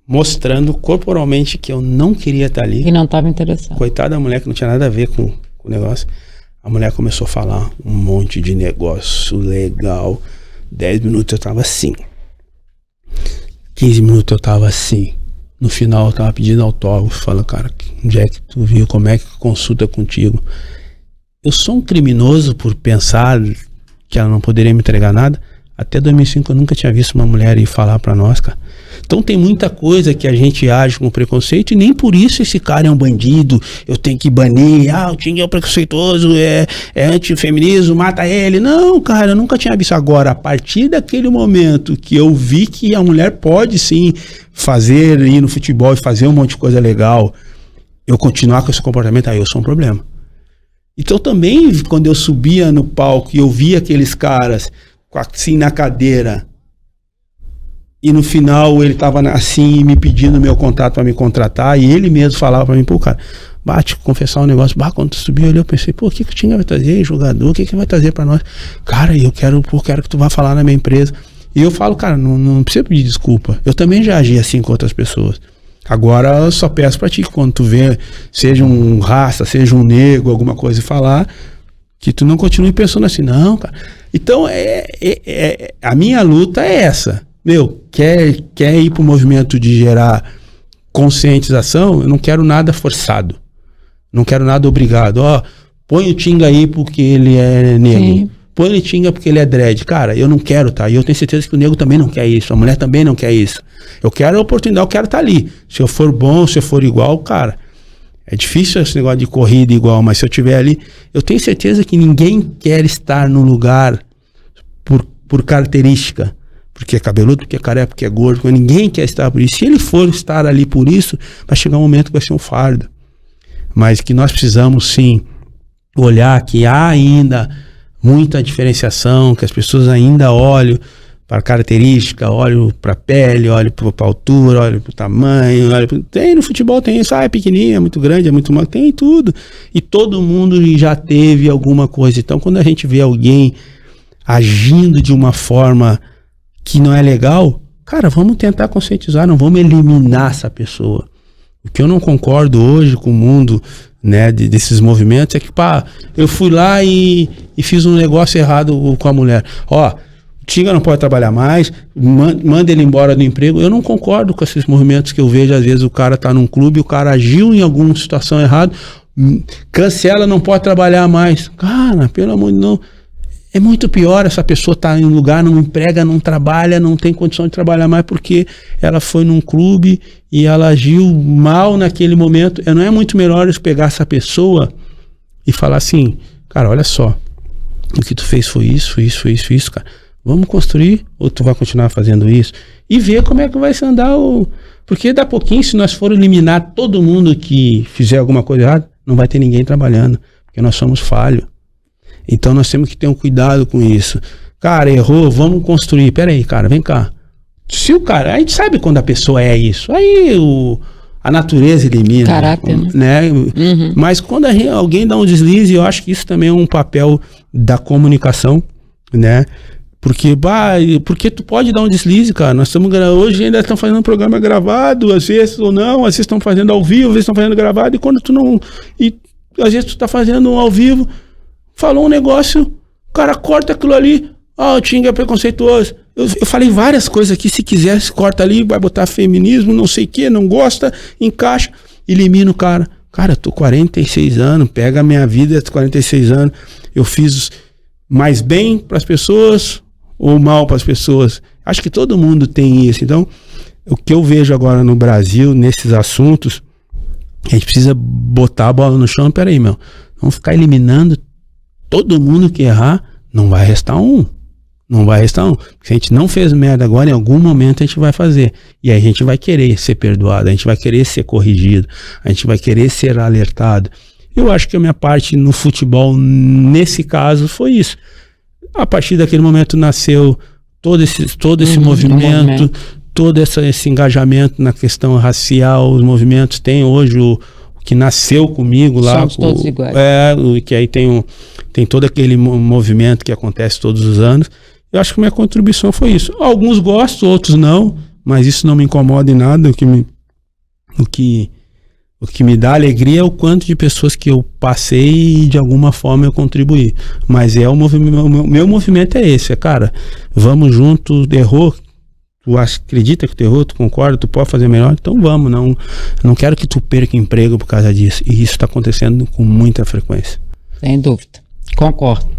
mostrando corporalmente que eu não queria estar ali. E não estava interessado. Coitada da mulher que não tinha nada a ver com o negócio. A mulher começou a falar um monte de negócio legal. 10 minutos eu tava assim. 15 minutos eu tava assim. No final eu tava pedindo autógrafo. Fala, cara, onde é que tu viu? Como é que consulta contigo? Eu sou um criminoso por pensar que ela não poderia me entregar nada. Até 2005 eu nunca tinha visto uma mulher ir falar pra nós, cara. Então tem muita coisa que a gente age com preconceito e nem por isso esse cara é um bandido, eu tenho que banir, o Tinga é um preconceituoso, é antifeminismo, mata ele. Não, cara, eu nunca tinha visto. Agora, a partir daquele momento que eu vi que a mulher pode sim ir no futebol e fazer um monte de coisa legal, eu continuar com esse comportamento, aí eu sou um problema. Então também, quando eu subia no palco e eu via aqueles caras assim na cadeira, e no final ele tava assim me pedindo meu contato para me contratar, e ele mesmo falava para mim, pô, cara, confessar um negócio, quando tu subiu ali eu pensei, pô, o que o Tinga vai trazer, jogador, o que vai trazer para nós? Cara, eu quero que tu vá falar na minha empresa. E eu falo, cara, não precisa pedir desculpa, eu também já agi assim com outras pessoas. Agora eu só peço pra ti que quando tu vê, seja um raça, seja um negro, alguma coisa e falar, que tu não continue pensando assim, não, cara. Então a minha luta é essa. Quer ir pro movimento de gerar conscientização? Eu não quero nada forçado. Não quero nada obrigado. Põe o Tinga aí porque ele é negro. Sim. Põe o Tinga porque ele é dread. Cara, eu não quero, tá? E eu tenho certeza que o negro também não quer isso. A mulher também não quer isso. Eu quero a oportunidade, eu quero estar ali. Se eu for bom, se eu for igual, cara, É difícil esse negócio de corrida igual, mas se eu estiver ali, eu tenho certeza que ninguém quer estar no lugar por característica, porque é cabeludo, porque é careca, porque é gordo, porque ninguém quer estar por isso. Se ele for estar ali por isso, vai chegar um momento que vai ser um fardo. Mas que nós precisamos sim olhar que há ainda muita diferenciação, que as pessoas ainda olham para característica, olham para a pele, olham para a altura, olham para o tamanho, tem no futebol, tem isso, é pequenininho, é muito grande, é muito mal, tem tudo. E todo mundo já teve alguma coisa. Então, quando a gente vê alguém agindo de uma forma que não é legal, cara, vamos tentar conscientizar, não vamos eliminar essa pessoa. O que eu não concordo hoje com o mundo, né, desses movimentos é que, eu fui lá e fiz um negócio errado com a mulher. Tinga não pode trabalhar mais, manda ele embora do emprego. Eu não concordo com esses movimentos que eu vejo. Às vezes o cara tá num clube, o cara agiu em alguma situação errada, cancela, não pode trabalhar mais. Cara, pelo amor de Deus, é muito pior essa pessoa tá em um lugar, não emprega, não trabalha, não tem condição de trabalhar mais porque ela foi num clube e ela agiu mal naquele momento. Não é muito melhor eu pegar essa pessoa e falar assim, cara, olha só, o que tu fez foi isso, cara. Vamos construir ou tu vai continuar fazendo isso? E ver como é que vai se andar Porque daqui a pouquinho, se nós for eliminar todo mundo que fizer alguma coisa errada, não vai ter ninguém trabalhando, porque nós somos falhos. Então nós temos que ter um cuidado com isso. Cara, errou, vamos construir. Peraí, cara, vem cá. Se o cara... A gente sabe quando a pessoa é isso. Aí a natureza elimina. Caráter, né? Uhum. Mas quando alguém dá um deslize, eu acho que isso também é um papel da comunicação, né? Porque tu pode dar um deslize, cara. Nós estamos hoje ainda estão fazendo um programa gravado, às vezes ou não, às vezes estão fazendo ao vivo, às vezes estão fazendo gravado, e quando tu não... E às vezes tu tá fazendo um ao vivo, falou um negócio, o cara corta aquilo ali, o Tinga é preconceituoso. Eu falei várias coisas aqui, se quiser, se corta ali, vai botar feminismo, não sei o que, não gosta, encaixa, elimina o cara. Cara, eu tô 46 anos, pega a minha vida, 46 anos, eu fiz mais bem para as pessoas ou mal para as pessoas. Acho que todo mundo tem isso. Então, o que eu vejo agora no Brasil, nesses assuntos, a gente precisa botar a bola no chão. Peraí, vamos ficar eliminando todo mundo que errar, não vai restar um. Não vai restar um. Se a gente não fez merda agora, em algum momento a gente vai fazer. E aí a gente vai querer ser perdoado, a gente vai querer ser corrigido, a gente vai querer ser alertado. Eu acho que a minha parte no futebol, nesse caso, foi isso. A partir daquele momento nasceu todo esse movimento, todo esse engajamento na questão racial. Os movimentos tem hoje o que nasceu comigo lá. Somos todos iguais. Que aí tem todo aquele movimento que acontece todos os anos. Eu acho que minha contribuição foi isso. Alguns gostam, outros não, mas isso não me incomoda em nada. O que me dá alegria é o quanto de pessoas que eu passei e de alguma forma eu contribuí. Mas meu movimento é esse, cara, vamos junto, errou, tu acredita que tu errou, tu concorda, tu pode fazer melhor, então vamos, não quero que tu perca emprego por causa disso. E isso está acontecendo com muita frequência. Sem dúvida, concordo.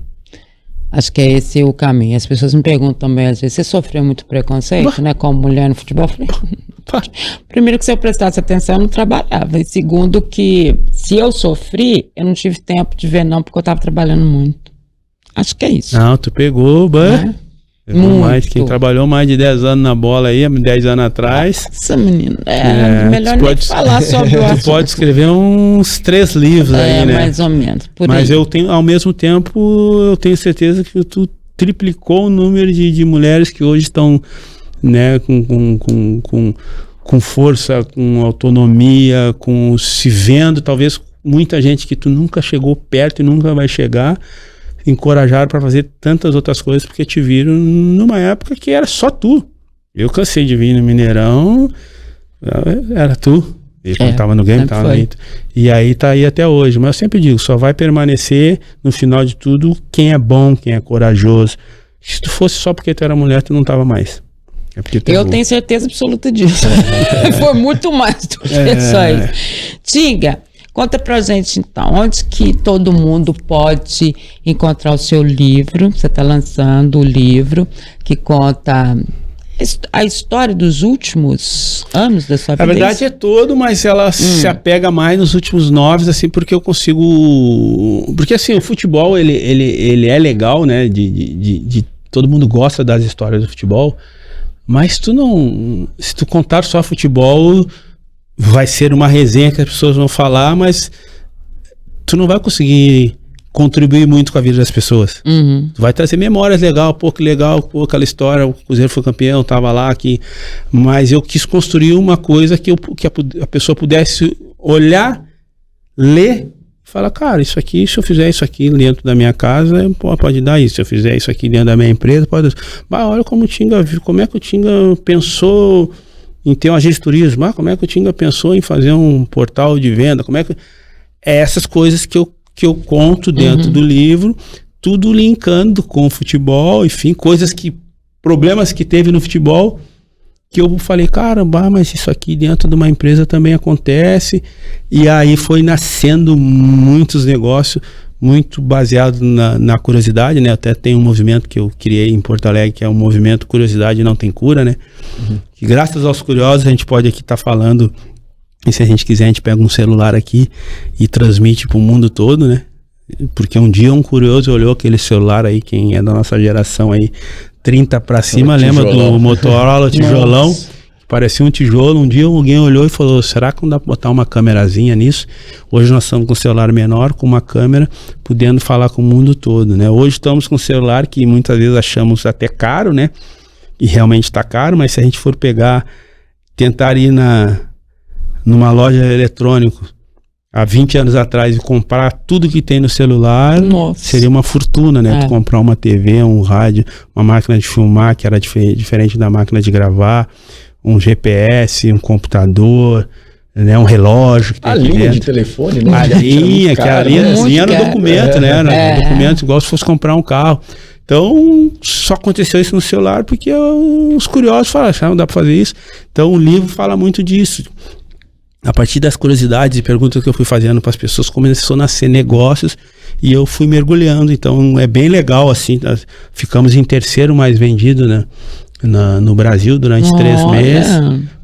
Acho que esse é o caminho. As pessoas me perguntam também, às vezes, você sofreu muito preconceito, né, como mulher no futebol? Eu falei, primeiro que se eu prestasse atenção, eu não trabalhava. E segundo que, se eu sofri, eu não tive tempo de ver não, porque eu estava trabalhando muito. Acho que é isso. Não, tu pegou, mais. Quem trabalhou mais de 10 anos na bola aí, 10 anos atrás. Nossa, menina, melhor nem falar sobre o assunto. Tu pode escrever uns 3 livros aí, né? Mais ou menos. Mas eu tenho, ao mesmo tempo, eu tenho certeza que tu triplicou o número de mulheres que hoje estão, né, com força, com autonomia, se vendo, talvez muita gente que tu nunca chegou perto e nunca vai chegar, encorajaram para fazer tantas outras coisas porque te viram numa época que era só tu. Eu cansei de vir no Mineirão, era tu. E quando tava no game, tava no... E aí tá aí até hoje. Mas eu sempre digo, só vai permanecer no final de tudo quem é bom, quem é corajoso. Se tu fosse só porque tu era mulher, tu não tava mais. É porque tu tenho certeza absoluta disso. Foi muito mais do que só isso. Tinga, conta pra gente então, onde que todo mundo pode encontrar o seu livro? Você está lançando o livro que conta A história dos últimos anos da sua vida? Na verdade é todo, mas ela se apega mais nos últimos 9, assim, porque eu consigo... Porque, assim, o futebol, ele é legal, né? Todo mundo gosta das histórias do futebol, mas se tu contar só futebol, vai ser uma resenha que as pessoas vão falar, mas tu não vai conseguir contribuir muito com a vida das pessoas. Tu vai trazer memórias legais, pô, que legal, pô, aquela história, o Cruzeiro foi campeão, tava lá, aqui. Mas eu quis construir uma coisa que a pessoa pudesse olhar, ler, e falar, cara, isso aqui, se eu fizer isso aqui dentro da minha casa, pode dar isso. Se eu fizer isso aqui dentro da minha empresa, pode... Mas olha como é que o Tinga pensou em ter um agente de turismo, como é que o Tinga pensou em fazer um portal de venda, como é que... É essas coisas que eu conto dentro do livro, tudo linkando com o futebol, enfim, problemas que teve no futebol, que eu falei, caramba, mas isso aqui dentro de uma empresa também acontece, e aí foi nascendo muitos negócios, muito baseado na curiosidade, né? Até tem um movimento que eu criei em Porto Alegre, que é um movimento Curiosidade Não Tem Cura, né? Que graças aos curiosos a gente pode aqui estar falando. E se a gente quiser, a gente pega um celular aqui e transmite para o mundo todo, né? Porque um dia um curioso olhou aquele celular aí, quem é da nossa geração aí, 30 para cima, lembra do Motorola tijolão? Que parecia um tijolo. Um dia alguém olhou e falou, será que não dá para botar uma câmerazinha nisso? Hoje nós estamos com um celular menor, com uma câmera, podendo falar com o mundo todo, né? Hoje estamos com um celular que muitas vezes achamos até caro, né? E realmente está caro, mas se a gente for tentar ir numa loja eletrônica há 20 anos atrás e comprar tudo que tem no celular, seria uma fortuna, né? Tu comprar uma TV, um rádio, uma máquina de filmar que era diferente da máquina de gravar, um GPS, um computador, né? Um relógio. Que tem a linha de telefone, né? A linha no documento, né? No documento, igual se fosse comprar um carro. Então, só aconteceu isso no celular porque os curiosos falaram, não dá para fazer isso. Então, o livro fala muito disso. A partir das curiosidades e perguntas que eu fui fazendo para as pessoas, começou a nascer negócios e eu fui mergulhando. Então é bem legal, assim, ficamos em terceiro mais vendido, né, no Brasil durante 3 meses,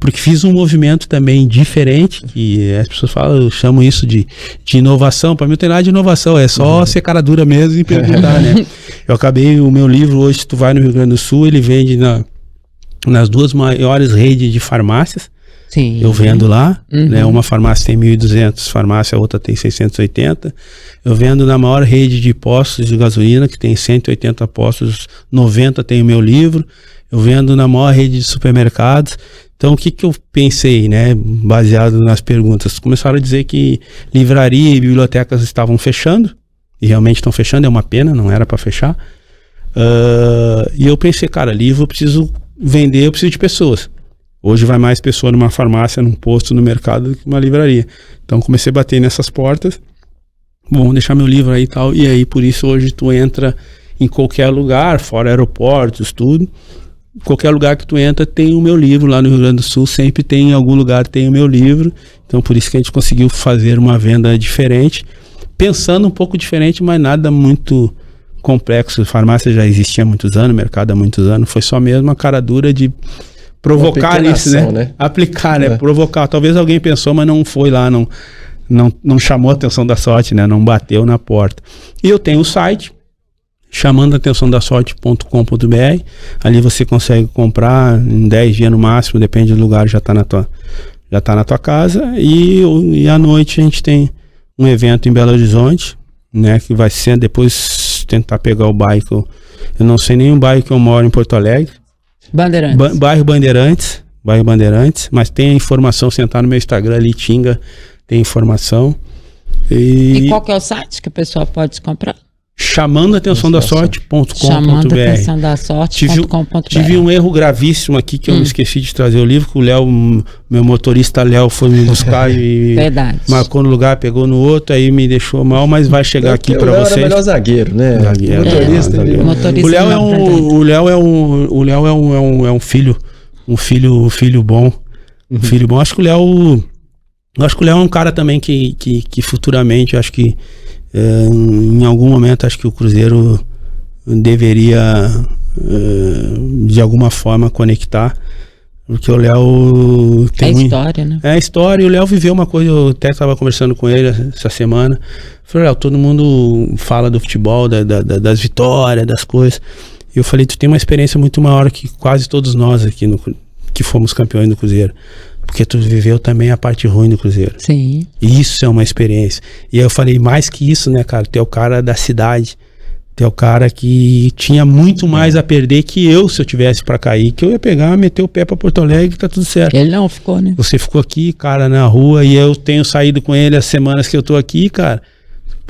porque fiz um movimento também diferente, que as pessoas falam, eu chamo isso de inovação. Para mim não tem nada de inovação, é só ser cara dura mesmo e perguntar, né. Eu acabei, o meu livro hoje, se tu vai no Rio Grande do Sul, ele vende nas 2 maiores redes de farmácias. Sim. Eu vendo lá, né? Uma farmácia tem 1.200 farmácias, a outra tem 680. Eu vendo na maior rede de postos de gasolina, que tem 180 postos, 90 tem o meu livro. Eu vendo na maior rede de supermercados. Então, o que eu pensei, né? Baseado nas perguntas. Começaram a dizer que livraria e bibliotecas estavam fechando, e realmente estão fechando, é uma pena, não era para fechar. E eu pensei, cara, livro eu preciso vender, eu preciso de pessoas. Hoje vai mais pessoa numa farmácia, num posto, no mercado do que uma livraria. Então comecei a bater nessas portas. Bom, deixar meu livro aí e tal. E aí por isso hoje tu entra em qualquer lugar, fora aeroportos, tudo. Qualquer lugar que tu entra tem o meu livro. Lá no Rio Grande do Sul sempre tem, em algum lugar tem o meu livro. Então por isso que a gente conseguiu fazer uma venda diferente. Pensando um pouco diferente, mas nada muito complexo. A farmácia já existia há muitos anos, mercado há muitos anos. Foi só mesmo a cara dura de provocar isso, né? Aplicar, né? Provocar. Talvez alguém pensou, mas não foi lá, não chamou a atenção da sorte, né? Não bateu na porta. E eu tenho o site, chamandoatençãodasorte.com.br. Ali você consegue comprar em 10 dias no máximo, depende do lugar, já tá na tua casa. E à noite a gente tem um evento em Belo Horizonte, né? Que vai ser depois tentar pegar o bairro. Eu não sei nem o bairro que eu moro em Porto Alegre. Bandeirantes. Bairro Bandeirantes, mas tem a informação, sentar no meu Instagram ali, Tinga, tem informação. E qual que é o site que a pessoa pode comprar? chamandoatençãodasorte.com.br. Tive um erro gravíssimo aqui que eu me esqueci de trazer o livro, que o Léo, meu motorista Léo, foi me buscar e marcou no lugar, pegou no outro, aí me deixou mal, mas vai chegar aqui para vocês. O Léo era melhor zagueiro, né? Motorista. O Léo é um filho bom. Um filho bom. Acho que o Léo é um cara também que futuramente, acho que em algum momento, acho que o Cruzeiro deveria de alguma forma conectar, porque o Léo tem história, né? É a história, e o Léo viveu uma coisa, eu até estava conversando com ele essa semana, falei, Léo, todo mundo fala do futebol, das vitórias, das coisas, e eu falei, tu tem uma experiência muito maior que quase todos nós aqui, que fomos campeões do Cruzeiro, porque tu viveu também a parte ruim do Cruzeiro. Sim. E isso é uma experiência. E aí eu falei, mais que isso, né, cara, tu é o cara da cidade, tu é o cara que tinha muito mais a perder que eu, se eu tivesse pra cair, que eu ia pegar, meter o pé pra Porto Alegre, tá tudo certo. Ele não ficou, né? Você ficou aqui, cara, na rua, e eu tenho saído com ele as semanas que eu tô aqui, cara,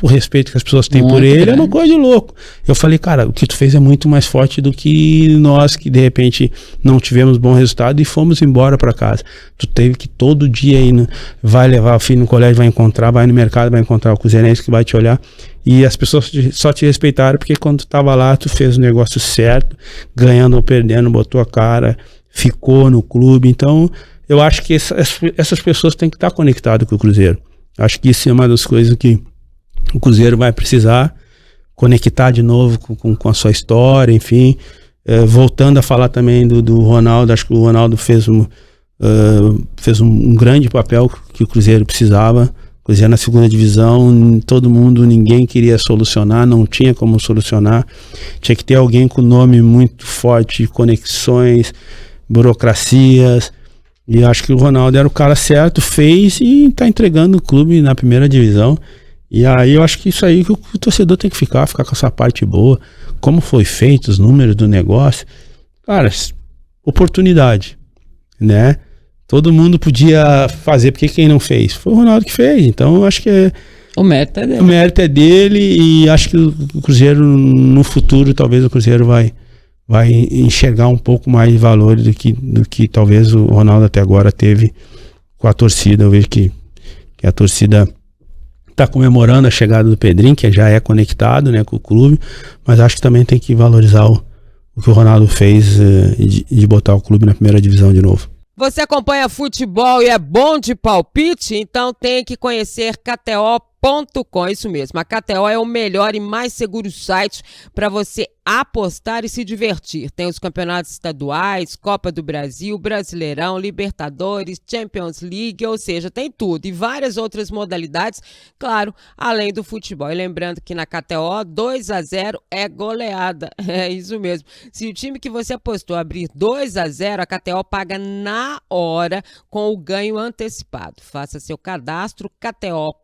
o respeito que as pessoas têm Muito por ele, grande. é uma coisa de louco. Eu falei, cara, o que tu fez é muito mais forte do que nós que de repente não tivemos bom resultado e fomos embora pra casa. Tu teve que todo dia ir, vai levar o filho no colégio, vai encontrar, vai no mercado, vai encontrar o cruzeirense que vai te olhar. E as pessoas só te respeitaram porque quando tu tava lá, tu fez o negócio certo, ganhando ou perdendo, botou a cara, ficou no clube. Então, eu acho que essas pessoas têm que estar conectadas com o Cruzeiro. Acho que isso é uma das coisas que o Cruzeiro vai precisar conectar de novo com a sua história, enfim. Voltando a falar também do Ronaldo, acho que o Ronaldo fez um grande papel que o Cruzeiro precisava. O Cruzeiro na segunda divisão, ninguém queria solucionar, não tinha como solucionar. Tinha que ter alguém com nome muito forte, conexões, burocracias. E acho que o Ronaldo era o cara certo, fez e está entregando o clube na primeira divisão. E aí eu acho que isso aí que o torcedor tem que ficar com essa parte boa, como foi feito, os números do negócio. Cara, oportunidade, né? Todo mundo podia fazer, porque quem não fez? Foi o Ronaldo que fez, então eu acho que o mérito é dele. O mérito é dele e acho que o Cruzeiro, no futuro, talvez o Cruzeiro vai enxergar um pouco mais de valor do que talvez o Ronaldo até agora teve com a torcida. Eu vejo que a torcida está comemorando a chegada do Pedrinho, que já é conectado, né, com o clube, mas acho que também tem que valorizar o que o Ronaldo fez de botar o clube na primeira divisão de novo. Você acompanha futebol e é bom de palpite? Então tem que conhecer KTO.com, isso mesmo. A KTO é o melhor e mais seguro site para você apostar e se divertir. Tem os campeonatos estaduais, Copa do Brasil, Brasileirão, Libertadores, Champions League, ou seja, tem tudo. E várias outras modalidades, claro, além do futebol. E lembrando que na KTO, 2-0 é goleada. É isso mesmo. Se o time que você apostou abrir 2-0, a KTO paga na hora com o ganho antecipado. Faça seu cadastro, KTO.com,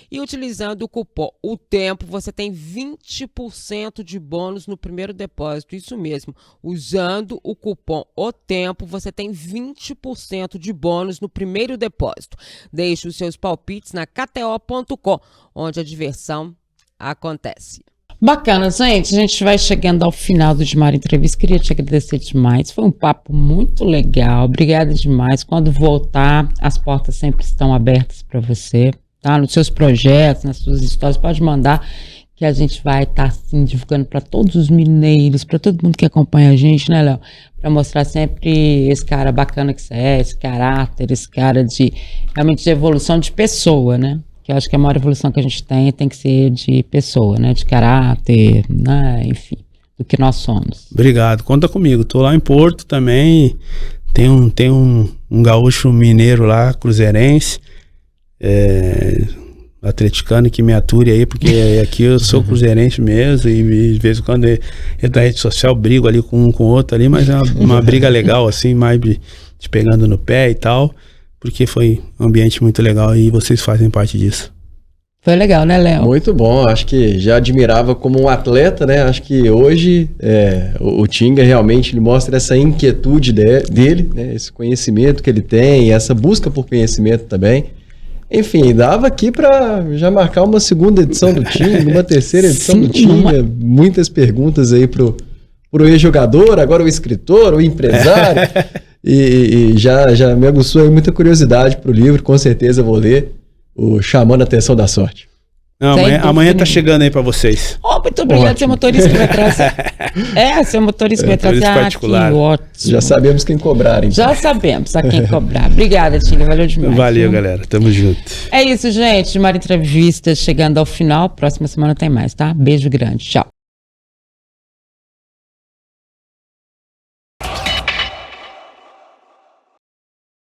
e utilizando o cupom O Tempo, você tem 20% de bônus no primeiro depósito. Isso mesmo, usando o cupom O Tempo, você tem 20% de bônus no primeiro depósito. Deixe os seus palpites na KTO.com, onde a diversão acontece. Bacana, gente. A gente vai chegando ao final do Dimar Entrevista. Queria te agradecer demais. Foi um papo muito legal. Obrigada demais. Quando voltar, as portas sempre estão abertas para você, tá? Nos seus projetos, nas suas histórias, pode mandar que a gente vai estar assim, divulgando para todos os mineiros, para todo mundo que acompanha a gente, né, Léo? Para mostrar sempre esse cara bacana que você é, esse caráter, esse cara realmente de evolução de pessoa, né? Que eu acho que a maior evolução que a gente tem que ser de pessoa, né? De caráter, né? Enfim, do que nós somos. Obrigado, conta comigo. Tô lá em Porto também, tem um gaúcho mineiro lá, cruzeirense, atleticano que me ature aí, porque aqui eu sou cruzeirense mesmo e de vez em quando ele da rede social brigo ali com um com o outro ali, mas é uma briga legal assim, mais de pegando no pé e tal. Porque foi um ambiente muito legal e vocês fazem parte disso. Foi legal, né, Léo? Muito bom, acho que já admirava como um atleta, né? Acho que hoje o Tinga realmente ele mostra essa inquietude dele, né? Esse conhecimento que ele tem, essa busca por conhecimento também. Enfim, dava aqui para já marcar uma segunda edição do Tinga, uma terceira edição do Tinga. Muitas perguntas aí pro ex-jogador, agora o escritor, o empresário. E já me aguçou aí muita curiosidade pro livro, com certeza vou ler, o Chamando a Atenção da Sorte. Não, amanhã tá chegando aí pra vocês. Oh, muito obrigado, seu motorista que vai trazer. Seu motorista que vai trazer. Particular. Que ótimo. Já sabemos quem cobrar, então. Já sabemos a quem cobrar. Obrigada, Tinga, valeu demais. Valeu, galera, tamo junto. É isso, gente, Dimar Entrevista chegando ao final, próxima semana tem mais, tá? Beijo grande, tchau.